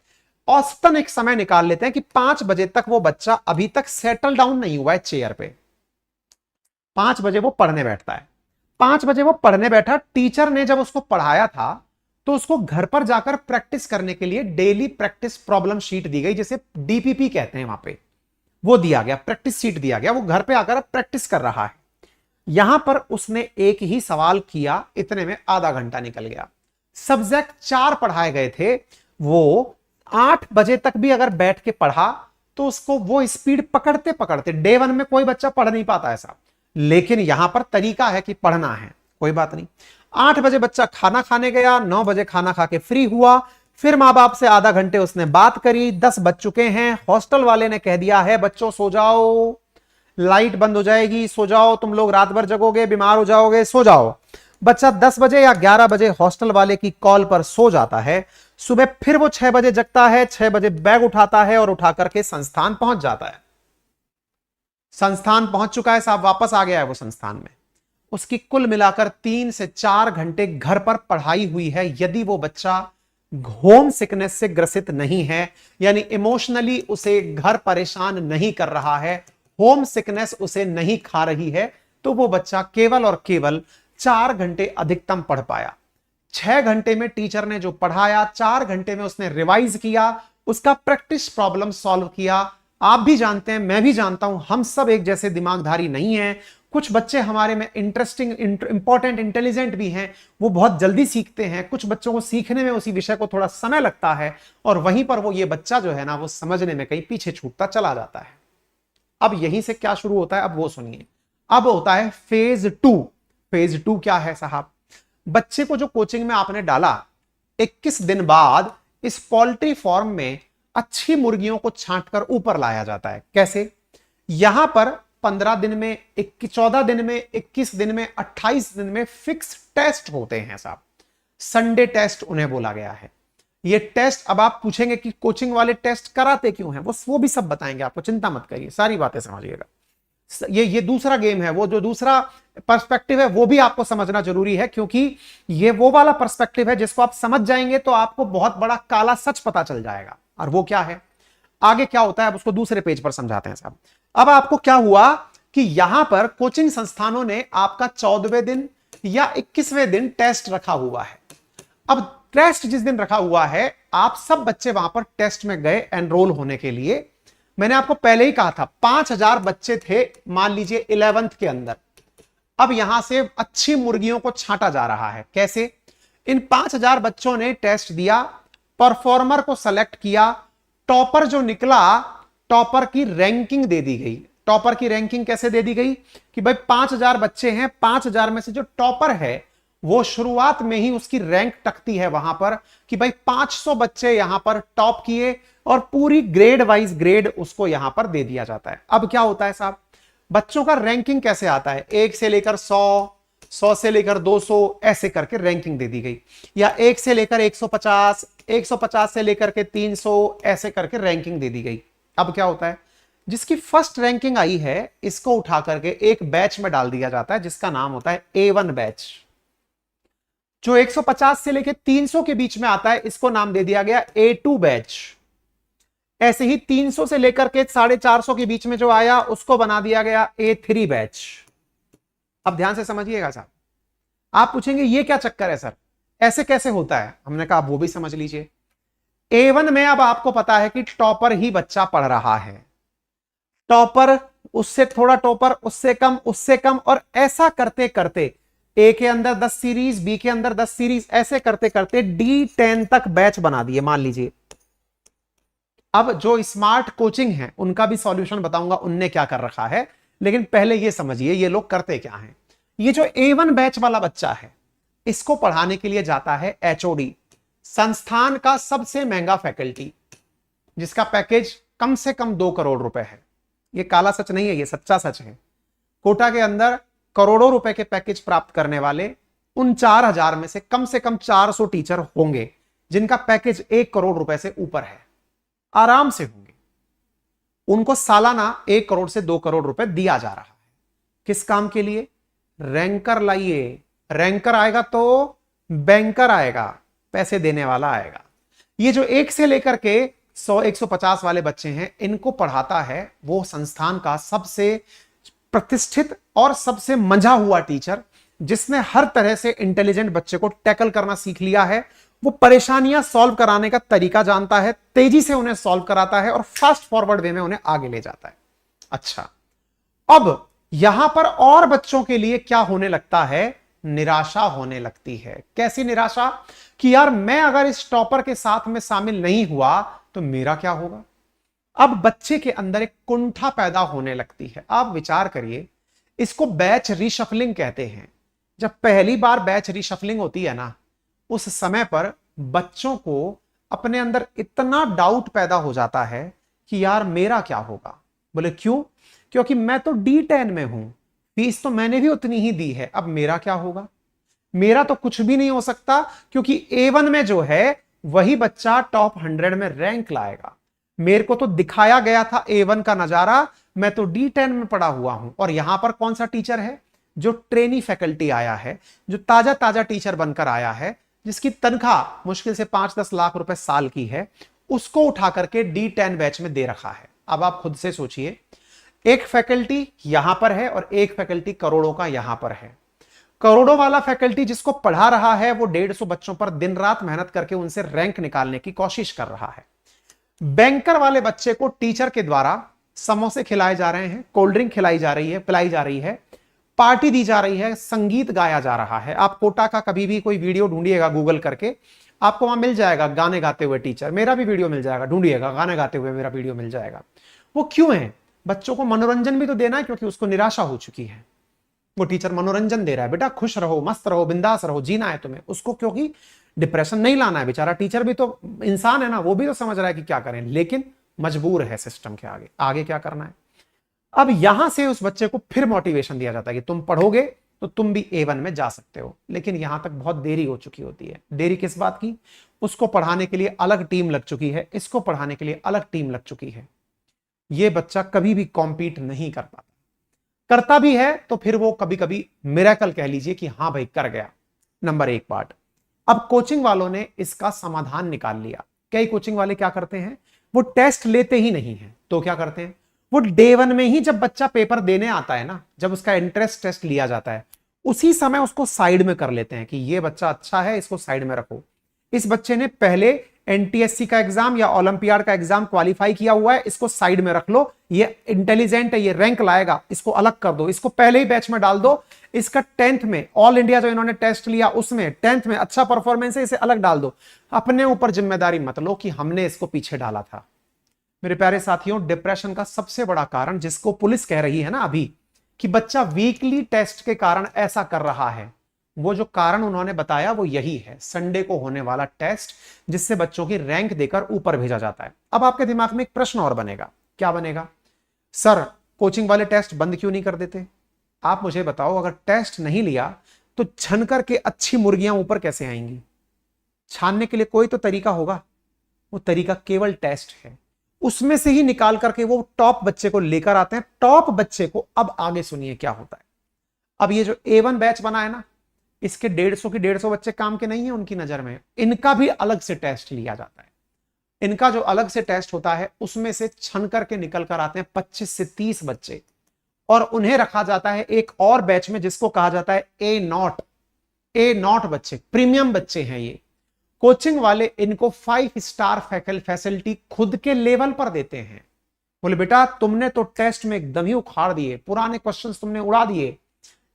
औसतन एक समय निकाल लेते हैं कि 5 बजे तक वो बच्चा अभी तक सेटल डाउन नहीं हुआ है चेयर पे। 5 बजे वो पढ़ने बैठता है। 5 बजे वो पढ़ने बैठा, टीचर ने जब उसको पढ़ाया था तो उसको घर पर जाकर प्रैक्टिस करने के लिए डेली प्रैक्टिस प्रॉब्लम शीट दी गई, जिसे डीपीपी कहते हैं, वहां पे वो दिया गया, प्रैक्टिस शीट दिया गया। वो घर पे आकर प्रैक्टिस कर रहा है। यहां पर उसने एक ही सवाल किया, इतने में आधा घंटा निकल गया। सब्जेक्ट 4 पढ़ाए गए थे, वो 8 बजे तक भी अगर बैठ के पढ़ा तो उसको वो स्पीड पकड़ते पकड़ते, डे 1 में कोई बच्चा पढ़ नहीं पाता ऐसा, लेकिन यहां पर तरीका है कि पढ़ना है। कोई बात नहीं, 8 बजे बच्चा खाना खाने गया, 9 बजे खाना खा के फ्री हुआ, फिर मां बाप से आधा घंटे उसने बात करी, 10 बज चुके हैं, हॉस्टल वाले ने कह दिया है बच्चों सो जाओ, लाइट बंद हो जाएगी, सो जाओ, तुम लोग रात भर जगोगे, बीमार हो जाओगे, सो जाओ। बच्चा 10 बजे या 11 बजे हॉस्टल वाले की कॉल पर सो जाता है। सुबह फिर वो 6 बजे जगता है, 6 बजे बैग उठाता है और उठा करके संस्थान पहुंच जाता है। संस्थान पहुंच चुका है साहब, वापस आ गया है वो संस्थान में। उसकी कुल मिलाकर 3 से 4 घंटे घर पर पढ़ाई हुई है। यदि वो बच्चा होम सिकनेस से ग्रसित नहीं है, यानी इमोशनली उसे घर परेशान नहीं कर रहा है, होम सिकनेस उसे नहीं खा रही है, तो वो बच्चा केवल और केवल 4 घंटे अधिकतम पढ़ पाया। 6 घंटे में टीचर ने जो पढ़ाया, 4 घंटे में उसने रिवाइज किया, उसका प्रैक्टिस प्रॉब्लम सॉल्व किया। आप भी जानते हैं, मैं भी जानता हूं, हम सब एक जैसे दिमागधारी नहीं हैं। कुछ बच्चे हमारे में इंटरेस्टिंग, इंपॉर्टेंट, इंटेलिजेंट भी हैं, वो बहुत जल्दी सीखते हैं। कुछ बच्चों को सीखने में उसी विषय को थोड़ा समय लगता है, और वहीं पर वो ये बच्चा जो है ना, वो समझने में कहीं पीछे छूटता चला जाता है। अब यहीं से क्या शुरू होता है, अब वो सुनिए। अब होता है फेज 2। फेज 2 क्या है साहब? बच्चे को जो कोचिंग में आपने डाला, 21 दिन बाद इस पोल्ट्री फार्म में अच्छी मुर्गियों को छांटकर ऊपर लाया जाता है। कैसे? यहां पर 15 दिन में, 14 दिन में, 21 दिन में, 28 दिन में फिक्स टेस्ट होते हैं साहब। संडे टेस्ट उन्हें बोला गया है। ये टेस्ट, अब आप पूछेंगे कि कोचिंग वाले टेस्ट कराते क्यों हैं, वो भी सब बताएंगे आपको, चिंता मत करिए, सारी बातें समझिएगा। ये दूसरा गेम है, वो जो दूसरा पर्सपेक्टिव है वो भी आपको समझना जरूरी है, क्योंकि ये वो वाला पर्सपेक्टिव है जिसको आप समझ जाएंगे तो आपको बहुत बड़ा काला सच पता चल जाएगा। और वो क्या है, आगे क्या होता है, अब उसको दूसरे पेज पर समझाते हैं साहब। अब आपको क्या हुआ कि यहां पर कोचिंग संस्थानों ने आपका 14वें दिन या 21वें दिन टेस्ट रखा हुआ है। अब टेस्ट जिस दिन रखा हुआ है, आप सब बच्चे वहां पर टेस्ट में गए एनरोल होने के लिए। मैंने आपको पहले ही कहा था 5000 बच्चे थे, मान लीजिए 11th के अंदर। अब यहां से अच्छी मुर्गियों को छांटा जा रहा है। कैसे? इन 5000 बच्चों ने टेस्ट दिया, परफॉर्मर को सेलेक्ट किया, टॉपर जो निकला, टॉपर की रैंकिंग दे दी गई। टॉपर की रैंकिंग कैसे दे दी गई कि भाई 5000 बच्चे हैं, 5000 में से जो टॉपर है वो शुरुआत में ही उसकी रैंक टकती है वहां पर कि भाई 500 बच्चे यहां पर टॉप किए, और पूरी ग्रेड वाइज ग्रेड उसको यहां पर दे दिया जाता है। अब क्या होता है साहब, बच्चों का रैंकिंग कैसे आता है? 1 से लेकर 100, 100 से लेकर 200, ऐसे करके रैंकिंग दे दी गई, या 1 से लेकर 150, 150 से लेकर के 300, ऐसे करके रैंकिंग दे दी गई। अब क्या होता है, जिसकी फर्स्ट रैंकिंग आई है इसको उठा करके एक बैच में डाल दिया जाता है, जिसका नाम होता है A1 बैच। जो 150 से लेकर 300 के बीच में आता है, इसको नाम दे दिया गया A2 बैच। ऐसे ही 300 से लेकर के 450 के बीच में जो आया, उसको बना दिया गया A3 बैच। अब ध्यान से समझिएगा साहब। आप पूछेंगे ये क्या चक्कर है सर, ऐसे कैसे होता है? हमने कहा वो भी समझ लीजिए। A1 में अब आपको पता है कि टॉपर ही बच्चा पढ़ रहा है। टॉपर, उससे थोड़ा टॉपर, उससे कम, उससे कम, और ऐसा करते करते ए के अंदर 10 सीरीज, बी के अंदर 10 सीरीज, ऐसे करते करते D10 तक बैच बना दिए, मान लीजिए। अब जो स्मार्ट कोचिंग है उनका भी सॉल्यूशन बताऊंगा उनने क्या कर रखा है, लेकिन पहले ये समझिए ये लोग करते क्या हैं। ये जो A1 बैच वाला बच्चा है, इसको पढ़ाने के लिए जाता है HOD, संस्थान का सबसे महंगा फैकल्टी, जिसका पैकेज कम से कम 2 करोड़ रुपए है। ये काला सच नहीं है, ये सच्चा सच है। कोटा के अंदर करोड़ों रुपए के पैकेज प्राप्त करने वाले उन 4,000 में से कम 400 टीचर होंगे जिनका पैकेज 1 करोड़ रुपए से ऊपर है, आराम से होंगे। उनको सालाना 1 करोड़ से 2 करोड़ रुपए दिया जा रहा है। किस काम के लिए? रैंकर लाइए। रैंकर आएगा तो बैंकर आएगा, पैसे देने वाला आएगा। ये जो 1 से लेकर के 100-150 वाले बच्चे हैं, इनको पढ़ाता है वो संस्थान का सबसे प्रतिष्ठित और सबसे मंझा हुआ टीचर, जिसने हर तरह से इंटेलिजेंट बच्चे को टैकल करना सीख लिया है। वो परेशानियां सॉल्व कराने का तरीका जानता है, तेजी से उन्हें सॉल्व कराता है और फास्ट फॉरवर्ड वे में उन्हें आगे ले जाता है। अच्छा, अब यहां पर और बच्चों के लिए क्या होने लगता है? निराशा होने लगती है। कैसी निराशा? कि यार मैं अगर इस टॉपर के साथ में शामिल नहीं हुआ तो मेरा क्या होगा? अब बच्चे के अंदर एक कुंठा पैदा होने लगती है। आप विचार करिए, इसको बैच रीशफलिंग कहते हैं। जब पहली बार बैच रीशफलिंग होती है ना, उस समय पर बच्चों को अपने अंदर इतना डाउट पैदा हो जाता है कि यार मेरा क्या होगा। बोले क्यों? क्योंकि मैं तो D10 में हूं, फीस तो मैंने भी उतनी ही दी है, अब मेरा क्या होगा? मेरा तो कुछ भी नहीं हो सकता, क्योंकि A1 में जो है वही बच्चा टॉप 100 में रैंक लाएगा। मेरे को तो दिखाया गया था A1 का नजारा, मैं तो D10 में पड़ा हुआ हूं। और यहां पर कौन सा टीचर है? जो ट्रेनी फैकल्टी आया है, जो ताजा ताजा टीचर बनकर आया है, जिसकी तनख्वाह मुश्किल से 5-10 लाख रुपए साल की है, उसको उठा करके D10 बैच में दे रखा है। अब आप खुद से सोचिए, एक फैकल्टी यहां पर है और एक फैकल्टी करोड़ों का यहां पर है। करोड़ों वाला फैकल्टी जिसको पढ़ा रहा है, वो 150 बच्चों पर दिन रात मेहनत करके उनसे रैंक निकालने की कोशिश कर रहा है। बैंकर वाले बच्चे को टीचर के द्वारा समोसे खिलाए जा रहे हैं, कोल्ड ड्रिंक खिलाई जा रही है, पिलाई जा रही है, पार्टी दी जा रही है, संगीत गाया जा रहा है। आप कोटा का कभी भी कोई वीडियो ढूंढिएगा गूगल करके, आपको वहां मिल जाएगा गाने गाते हुए टीचर। मेरा भी वीडियो मिल जाएगा, ढूंढिएगा गाने गाते हुए मेरा वीडियो मिल जाएगा। वो क्यों है? बच्चों को मनोरंजन भी तो देना है, क्योंकि उसको निराशा हो चुकी है। वो टीचर मनोरंजन दे रहा है, बेटा खुश रहो, मस्त रहो, बिंदास रहो, जीना है तुम्हें। उसको क्योंकि डिप्रेशन नहीं लाना है। बेचारा टीचर भी तो इंसान है ना, वो भी तो समझ रहा है कि क्या करें, लेकिन मजबूर है सिस्टम के आगे। आगे क्या करना है? अब यहां से उस बच्चे को फिर मोटिवेशन दिया जाता है कि तुम पढ़ोगे तो तुम भी A1 में जा सकते हो। लेकिन यहां तक बहुत देरी हो चुकी होती है। देरी किस बात की? उसको पढ़ाने के लिए अलग टीम लग चुकी है, इसको पढ़ाने के लिए अलग टीम लग चुकी है। ये बच्चा कभी भी कॉम्पीट नहीं कर पाता। करता भी है तो फिर वो कभी कभी मिरेकल कह लीजिए कि हाँ भाई कर गया। Number 1 part. अब कोचिंग वालों ने इसका समाधान निकाल लिया। कई कोचिंग वाले क्या करते हैं, वो टेस्ट लेते ही नहीं है। तो क्या करते हैं, वो Day 1 में ही जब बच्चा पेपर देने आता है ना, जब उसका इंटरेस्ट टेस्ट लिया जाता है, उसी समय उसको साइड में कर लेते हैं कि ये बच्चा अच्छा है, इसको साइड में रखो। इस बच्चे ने पहले NTSC का एग्जाम या ओलंपियाड का एग्जाम क्वालिफाई किया हुआ है, इसको साइड में रख लो। ये इंटेलिजेंट है, ये रैंक लाएगा, इसको अलग कर दो, इसको पहले ही बैच में डाल दो। इसका 10th में ऑल इंडिया जो इन्होंने टेस्ट लिया उसमें 10th में अच्छा परफॉर्मेंस है, इसे अलग डाल दो। अपने ऊपर जिम्मेदारी मत लो कि हमने इसको पीछे डाला था। मेरे प्यारे साथियों, डिप्रेशन का सबसे बड़ा कारण, जिसको पुलिस कह रही है ना अभी कि बच्चा वीकली टेस्ट के कारण ऐसा कर रहा है, वो जो कारण उन्होंने बताया वो यही है, संडे को होने वाला टेस्ट, जिससे बच्चों की रैंक देकर ऊपर भेजा जाता है। अब आपके दिमाग में एक प्रश्न और बनेगा। क्या बनेगा? सर कोचिंग वाले टेस्ट बंद क्यों नहीं कर देते? आप मुझे बताओ, अगर टेस्ट नहीं लिया तो छनकर के अच्छी मुर्गियां ऊपर कैसे आएंगी? छानने के लिए कोई तो तरीका होगा। वो तरीका केवल टेस्ट है। उसमें से ही निकाल करके वो टॉप बच्चे को लेकर आते हैं। टॉप बच्चे को, अब आगे सुनिए क्या होता है। अब ये जो A1 बैच बना है ना, इसके 150 की 150 बच्चे काम के नहीं है उनकी नजर में। इनका भी अलग से टेस्ट लिया जाता है। इनका जो अलग से टेस्ट होता है उसमें से छन करके निकल कर आते हैं 25 से 30 बच्चे, और उन्हें रखा जाता है एक और बैच में जिसको कहा जाता है A0 बच्चे, प्रीमियम बच्चे हैं ये। कोचिंग वाले इनको 5 स्टार फैसिलिटी खुद के लेवल पर देते हैं। बोले बेटा तुमने तो टेस्ट में एकदम ही उखाड़ दिए, पुराने क्वेश्चंस तुमने उड़ा दिए।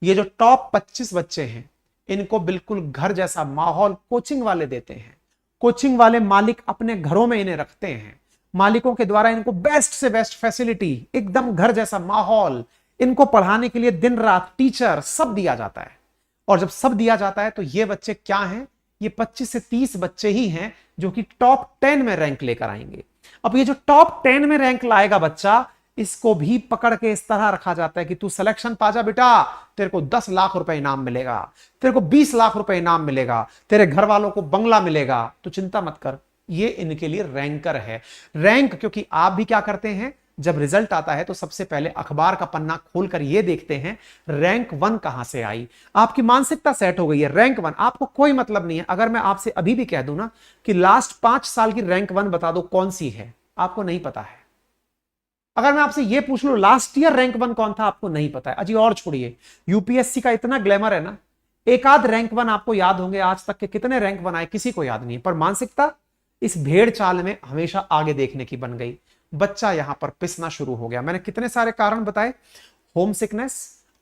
ये जो टॉप 25 बच्चे हैं इनको बिल्कुल घर जैसा माहौल कोचिंग वाले देते हैं। कोचिंग वाले मालिक अपने घरों में इन्हें रखते हैं। मालिकों के द्वारा इनको बेस्ट से बेस्ट फैसिलिटी, एकदम घर जैसा माहौल, इनको पढ़ाने के लिए दिन रात टीचर सब दिया जाता है। और जब सब दिया जाता है तो ये बच्चे क्या हैं? ये 25 से 30 बच्चे ही हैं जो कि टॉप 10 में रैंक लेकर आएंगे। अब ये जो टॉप 10 में रैंक लाएगा बच्चा, इसको भी पकड़ के इस तरह रखा जाता है कि तू सिलेक्शन पा जा बेटा, तेरे को 10 लाख रुपए इनाम मिलेगा, तेरे को 20 लाख रुपए इनाम मिलेगा, तेरे घर वालों को बंगला मिलेगा, तो चिंता मत कर। ये इनके लिए रैंकर है। रैंक, क्योंकि आप भी क्या करते हैं, जब रिजल्ट आता है तो सबसे पहले अखबार का पन्ना खोलकर ये देखते हैं रैंक 1 कहां से आई। आपकी मानसिकता सेट हो गई है, रैंक 1। आपको कोई मतलब नहीं है। अगर मैं आपसे अभी भी कह दूं ना कि लास्ट 5 साल की रैंक 1 बता दो कौन सी है, आपको नहीं पता है। अगर मैं आपसे ये पूछ लूं लास्ट ईयर रैंक 1 कौन था, आपको नहीं पता है। अजी और छोड़िए, यूपीएससी का इतना ग्लैमर है ना, एक आध रैंक 1 आपको याद होंगे, आज तक के कितने रैंक 1 आए किसी को याद नहीं है। पर मानसिकता इस भेड़ चाल में हमेशा आगे देखने की बन गई। बच्चा यहां पर पिसना शुरू हो गया। मैंने कितने सारे कारण बताए, होम सिकनेस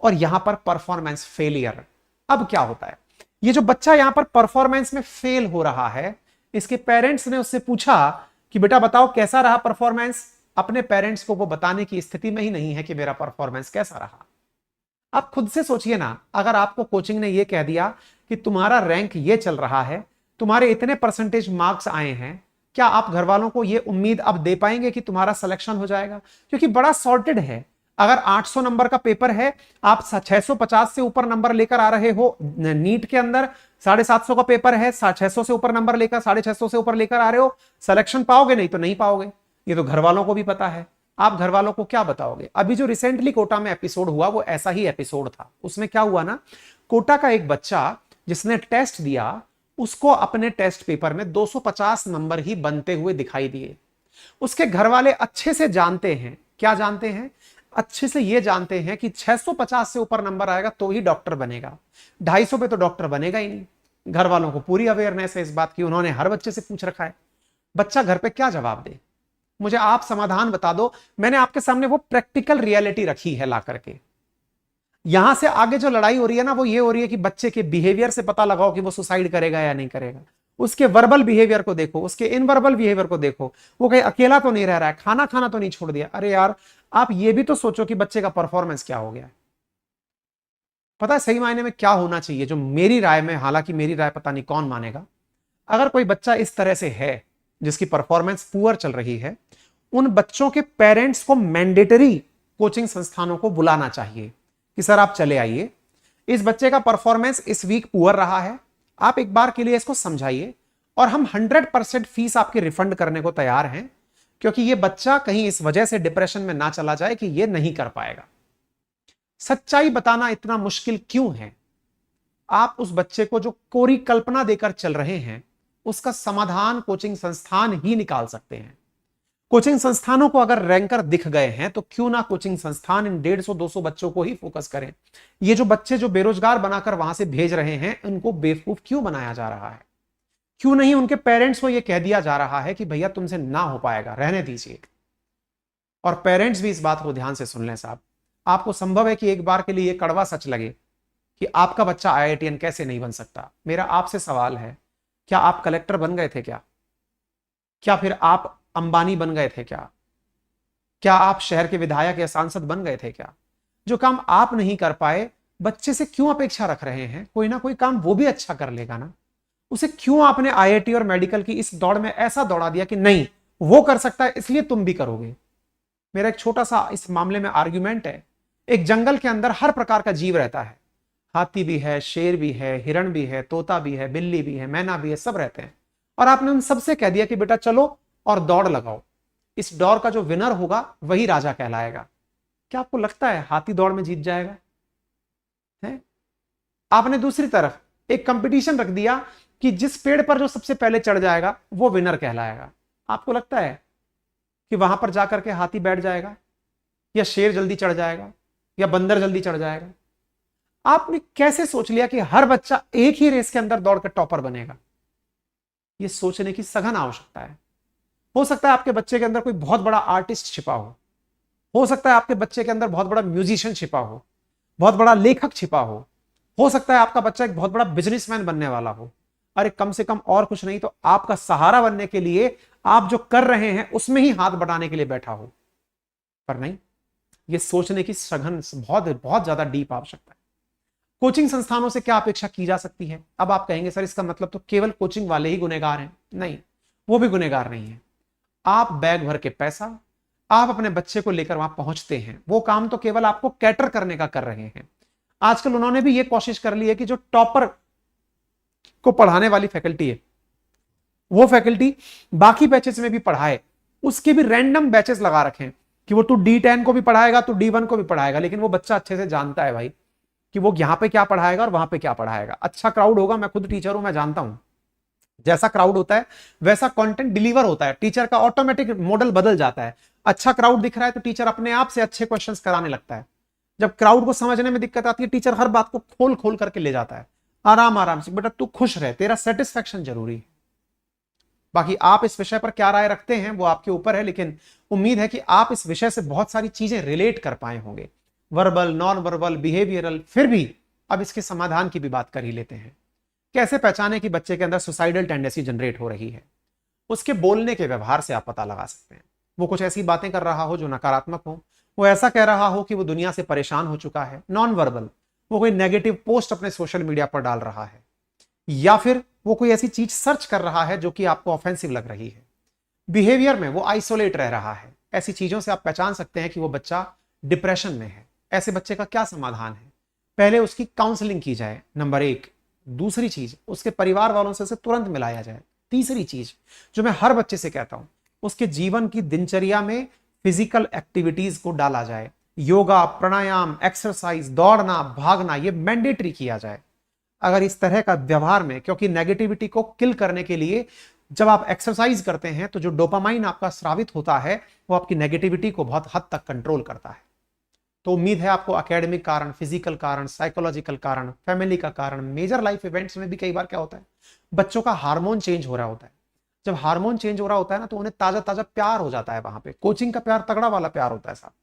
और यहां पर परफॉर्मेंस फेलियर। अब क्या होता है, ये जो बच्चा यहां पर परफॉर्मेंस में फेल हो रहा है, इसके पेरेंट्स ने उससे पूछा कि बेटा बताओ कैसा रहा परफॉर्मेंस। अपने पेरेंट्स को वो बताने की स्थिति में ही नहीं है कि मेरा परफॉर्मेंस कैसा रहा। आप खुद से सोचिए ना, अगर आपको कोचिंग ने ये कह दिया कि तुम्हारा रैंक ये चल रहा है, तुम्हारे इतने परसेंटेज मार्क्स आए हैं, क्या आप घर वालों को ये उम्मीद अब दे पाएंगे कि तुम्हारा सिलेक्शन हो जाएगा? क्योंकि बड़ा सॉर्टेड है। अगर 800 नंबर का पेपर है, आप 650 से ऊपर नंबर लेकर आ रहे हो, नीट के अंदर 750 का पेपर है, 600 से ऊपर नंबर लेकर, 650 से ऊपर लेकर आ रहे हो, सिलेक्शन पाओगे? नहीं तो नहीं पाओगे। ये तो घर वालों को भी पता है। आप घर वालों को क्या बताओगे? अभी जो रिसेंटली कोटा में एपिसोड हुआ वो ऐसा ही एपिसोड था। उसमें क्या हुआ ना, कोटा का एक बच्चा जिसने टेस्ट दिया, उसको अपने टेस्ट पेपर में 250 नंबर ही बनते हुए दिखाई दिए। उसके घर वाले अच्छे से जानते हैं, क्या जानते हैं, अच्छे से ये जानते हैं कि 650 से ऊपर नंबर आएगा तो ही डॉक्टर बनेगा, 250 पे तो डॉक्टर बनेगा ही नहीं। घर वालों को पूरी अवेयरनेस है इस बात की, उन्होंने हर बच्चे से पूछ रखा है। बच्चा घर पे क्या जवाब दे? मुझे आप समाधान बता दो। मैंने आपके सामने वो प्रैक्टिकल रियलिटी रखी है ला करके। यहां से आगे जो लड़ाई हो रही है ना, वो ये हो रही है कि बच्चे के बिहेवियर से पता लगाओ कि वो सुसाइड करेगा या नहीं करेगा। उसके वर्बल बिहेवियर को देखो, उसके इनवर्बल बिहेवियर को देखो, वो कहीं अकेला तो नहीं रह रहा है, खाना खाना तो नहीं छोड़ दिया। अरे यार, आप ये भी तो सोचो कि बच्चे का परफॉर्मेंस क्या हो गया है। पता है सही मायने में क्या होना चाहिए? जो मेरी राय में, हालांकि मेरी राय पता नहीं कौन मानेगा, अगर कोई बच्चा इस तरह से है जिसकी परफॉर्मेंस पुअर चल रही है, उन बच्चों के पेरेंट्स को मैंडेटरी कोचिंग संस्थानों को बुलाना चाहिए कि सर आप चले आइए, इस बच्चे का परफॉर्मेंस इस वीक पुअर रहा है, आप एक बार के लिए इसको समझाइए और हम 100% फीस आपकी रिफंड करने को तैयार हैं, क्योंकि ये बच्चा कहीं इस वजह से डिप्रेशन में ना चला जाए कि ये नहीं कर पाएगा। सच्चाई बताना इतना मुश्किल क्यों है? आप उस बच्चे को जो कोरी कल्पना देकर चल रहे हैं, उसका समाधान कोचिंग संस्थान ही निकाल सकते हैं। कोचिंग संस्थानों को अगर रैंकर दिख गए हैं तो क्यों ना कोचिंग संस्थान इन 150-200 बच्चों को ही फोकस करें। ये जो बच्चे जो बेरोजगार बनाकर वहां से भेज रहे हैं, उनको बेवकूफ क्यों बनाया जा रहा है? क्यों नहीं उनके पेरेंट्स को यह कह दिया जा रहा है कि भैया तुमसे ना हो पाएगा, रहने दीजिए। और पेरेंट्स भी इस बात को ध्यान से सुन लें साहब। आपको संभव है कि एक बार के लिए यह कड़वा सच लगे कि आपका बच्चा आईआईटीएन कैसे नहीं बन सकता। मेरा आपसे सवाल है, क्या आप कलेक्टर बन गए थे? क्या फिर आप अंबानी बन गए थे? क्या आप शहर के विधायक या सांसद बन गए थे? जो काम आप नहीं कर पाए, बच्चे से क्यों अपेक्षा रख रहे हैं? कोई ना कोई काम वो भी अच्छा कर लेगा ना। उसे क्यों आपने आईआईटी और मेडिकल की इस दौड़ में ऐसा दौड़ा दिया कि नहीं वो कर सकता है इसलिए तुम भी करोगे? मेरा एक छोटा सा इस मामले में आर्ग्यूमेंट है। एक जंगल के अंदर हर प्रकार का जीव रहता है, हाथी भी है, शेर भी है, हिरण भी है, तोता भी है, बिल्ली भी है, मैना भी है, सब रहते हैं। और आपने उन सबसे कह दिया कि बेटा चलो और दौड़ लगाओ, इस दौड़ का जो विनर होगा वही राजा कहलाएगा। क्या आपको लगता है हाथी दौड़ में जीत जाएगा? है? आपने दूसरी तरफ एक कंपटीशन रख दिया कि जिस पेड़ पर जो सबसे पहले चढ़ जाएगा वो विनर कहलाएगा। आपको लगता है कि वहां पर जाकर के हाथी बैठ जाएगा, या शेर जल्दी चढ़ जाएगा, या बंदर जल्दी चढ़ जाएगा? आपने कैसे सोच लिया कि हर बच्चा एक ही रेस के अंदर दौड़कर टॉपर बनेगा? यह सोचने की सघन आवश्यकता है। हो सकता है आपके बच्चे के अंदर कोई बहुत बड़ा आर्टिस्ट छिपा हो सकता है आपके बच्चे के अंदर बहुत बड़ा म्यूजिशियन छिपा हो, बहुत बड़ा लेखक छिपा हो सकता है आपका बच्चा एक बहुत बड़ा बिजनेसमैन बनने वाला हो। अरे कम से कम और कुछ नहीं तो आपका सहारा बनने के लिए आप जो कर रहे हैं उसमें ही हाथ बढ़ाने के लिए बैठा हो। पर नहीं, यह सोचने की सघन बहुत बहुत ज्यादा डीप आवश्यकता है। कोचिंग संस्थानों से क्या अपेक्षा की जा सकती है? अब आप कहेंगे सर इसका मतलब तो केवल कोचिंग वाले ही गुनहगार हैं। नहीं, वो भी गुनहगार नहीं है। आप बैग भर के पैसा, आप अपने बच्चे को लेकर वहां पहुंचते हैं, वो काम तो केवल आपको कैटर करने का कर रहे हैं। आजकल उन्होंने भी ये कोशिश कर ली है कि जो टॉपर को पढ़ाने वाली फैकल्टी है, वो फैकल्टी बाकी बैचेस में भी पढ़ाए, उसके भी रैंडम बैचेस लगा रखें कि वो तू D10 को भी पढ़ाएगा, तू D1 को भी पढ़ाएगा, लेकिन वो बच्चा अच्छे से जानता है भाई कि वो यहां पे क्या पढ़ाएगा और वहां पे क्या पढ़ाएगा। अच्छा क्राउड होगा, मैं खुद टीचर हूं, मैं जानता हूं जैसा क्राउड होता है वैसा कंटेंट डिलीवर होता है, टीचर का ऑटोमेटिक मॉडल बदल जाता है। अच्छा क्राउड दिख रहा है तो टीचर अपने आप से अच्छे क्वेश्चंस कराने लगता है। जब क्राउड को समझने में दिक्कत आती है, टीचर हर बात को खोल खोल करके ले जाता है, आराम आराम से। बेटा तू खुश रहे, तेरा सेटिस्फेक्शन जरूरी है। बाकी आप इस विषय पर क्या राय रखते हैं वो आपके ऊपर है, लेकिन उम्मीद है कि आप इस विषय से बहुत सारी चीजें रिलेट कर पाए होंगे, वर्बल, नॉन वर्बल, बिहेवियरल। फिर भी अब इसके समाधान की भी बात कर ही लेते हैं। कैसे पहचाने कि बच्चे के अंदर सुसाइडल टेंडेंसी जनरेट हो रही है? उसके बोलने के व्यवहार से आप पता लगा सकते हैं। वो कुछ ऐसी बातें कर रहा हो जो नकारात्मक हो, वो ऐसा कह रहा हो कि वो दुनिया से परेशान हो चुका है। नॉन वर्बल, वो कोई नेगेटिव पोस्ट अपने सोशल मीडिया पर डाल रहा है, या फिर वो कोई ऐसी चीज सर्च कर रहा है जो कि आपको ऑफेंसिव लग रही है। बिहेवियर में वो आइसोलेट रह रहा है। ऐसी चीजों से आप पहचान सकते हैं कि वो बच्चा डिप्रेशन में है। ऐसे बच्चे का क्या समाधान है? पहले उसकी काउंसलिंग की जाए, नंबर 1। दूसरी चीज, उसके परिवार वालों से उसे तुरंत मिलाया जाए। तीसरी चीज जो मैं हर बच्चे से कहता हूं, उसके जीवन की दिनचर्या में फिजिकल एक्टिविटीज को डाला जाए। योगा, प्राणायाम, एक्सरसाइज, दौड़ना, भागना, ये मैंडेटरी किया जाए। अगर इस तरह का व्यवहार में, क्योंकि नेगेटिविटी को किल करने के लिए जब आप एक्सरसाइज करते हैं तो जो डोपामाइन आपका स्रावित होता है वो आपकी नेगेटिविटी को बहुत हद तक कंट्रोल करता है। तो उम्मीद है आपको एकेडमिक कारण, फिजिकल कारण, साइकोलॉजिकल कारण, फैमिली का कारण, मेजर लाइफ इवेंट्स में भी कई बार क्या होता है, बच्चों का हार्मोन चेंज हो रहा होता है। जब हार्मोन चेंज हो रहा होता है ना, तो उन्हें ताजा ताजा प्यार हो जाता है। वहां पे कोचिंग का प्यार तगड़ा वाला प्यार होता है साहब।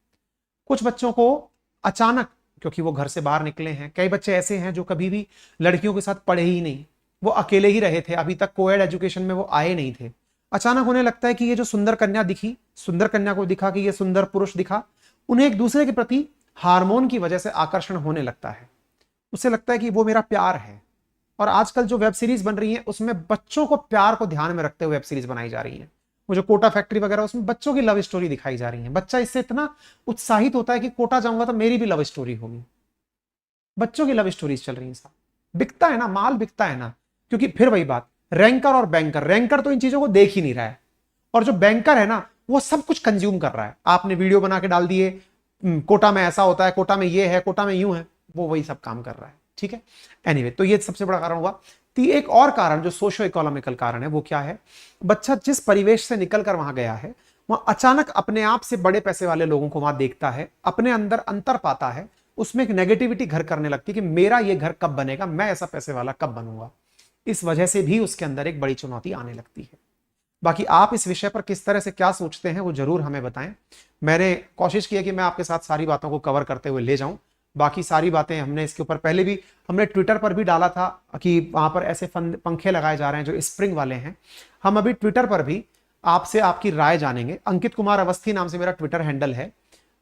कुछ बच्चों को अचानक, क्योंकि वो घर से बाहर निकले हैं, कई बच्चे ऐसे हैं जो कभी भी लड़कियों के साथ पढ़े ही नहीं, वो अकेले ही रहे थे, अभी तक कोएड एजुकेशन में वो आए नहीं थे। अचानक उन्हें लगता है कि ये जो सुंदर कन्या दिखी, सुंदर कन्या को दिखा कि ये सुंदर पुरुष दिखा, उन्हें एक दूसरे के प्रति हार्मोन की वजह से आकर्षण होने लगता है। उसे लगता है कि वो मेरा प्यार है। और आजकल जो वेब सीरीज बन रही है उसमें बच्चों को प्यार को ध्यान में रखते हुए वेब सीरीज बनाई जा रही है। वो जो कोटा फैक्ट्री वगैरह, उसमें बच्चों की लव स्टोरी दिखाई जा रही है। बच्चा इससे इतना उत्साहित होता है कि कोटा जाऊंगा तो मेरी भी लव स्टोरी होगी। बच्चों की लव स्टोरीज चल रही है साहब। बिकता है ना, माल बिकता है ना। क्योंकि फिर वही बात, रैंकर और बैंकर, रैंकर तो इन चीजों को देख ही नहीं रहा है, और जो बैंकर है ना वो सब कुछ कंज्यूम कर रहा है। आपने वीडियो बना के डाल दिए, कोटा में ऐसा होता है, कोटा में ये है, कोटा में यूं है, वो वही सब काम कर रहा है। ठीक है, एनीवे, तो ये सबसे बड़ा कारण हुआ। एक और कारण जो सोशो इकोनॉमिकल कारण है वो क्या है? बच्चा जिस परिवेश से निकलकर वहां गया है, वहां अचानक अपने आप से बड़े पैसे वाले लोगों को वहां देखता है, अपने अंदर अंतर पाता है, उसमें एक नेगेटिविटी घर करने लगती है कि मेरा ये घर कब बनेगा, मैं ऐसा पैसे वाला कब बनूंगा। इस वजह से भी उसके अंदर एक बड़ी चुनौती आने लगती है। बाकी आप इस विषय पर किस तरह से क्या सोचते हैं वो जरूर हमें बताएं। मैंने कोशिश की है कि मैं आपके साथ सारी बातों को कवर करते हुए ले जाऊं। बाकी सारी बातें हमने इसके ऊपर पहले भी, हमने ट्विटर पर भी डाला था कि वहां पर ऐसे पंखे लगाए जा रहे हैं जो स्प्रिंग वाले हैं। हम अभी ट्विटर पर भी आपसे आपकी राय जानेंगे। अंकित कुमार अवस्थी नाम से मेरा ट्विटर हैंडल है,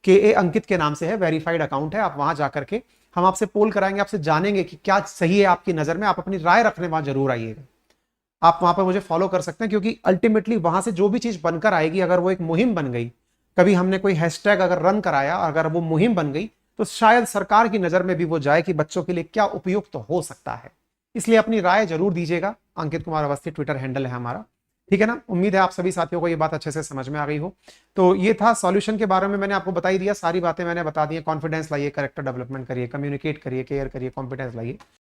KA अंकित के नाम से है, वेरीफाइड अकाउंट है। आप वहां जाकर के हम आपसे पोल कराएंगे, आपसे जानेंगे कि क्या सही है आपकी नजर में। आप अपनी राय रखने वहां जरूर आइएगा। आप वहां पर मुझे फॉलो कर सकते हैं, क्योंकि अल्टीमेटली वहां से जो भी चीज बनकर आएगी, अगर वो एक मुहिम बन गई, कभी हमने कोई हैशटैग अगर रन कराया, अगर वो मुहिम बन गई, तो शायद सरकार की नजर में भी वो जाए कि बच्चों के लिए क्या उपयुक्त तो हो सकता है। इसलिए अपनी राय जरूर दीजिएगा। अंकित कुमार अवस्थी ट्विटर हैंडल है हमारा, ठीक है ना। उम्मीद है आप सभी साथियों को ये बात अच्छे से समझ में आ गई हो। तो ये था सॉल्यूशन के बारे में, मैंने आपको बता ही दिया, सारी बातें मैंने बता दी। कॉन्फिडेंस लाइए, कैरेक्टर डेवलपमेंट करिए, कम्युनिकेट करिए, केयर करिए, कॉन्फिडेंस लाइए।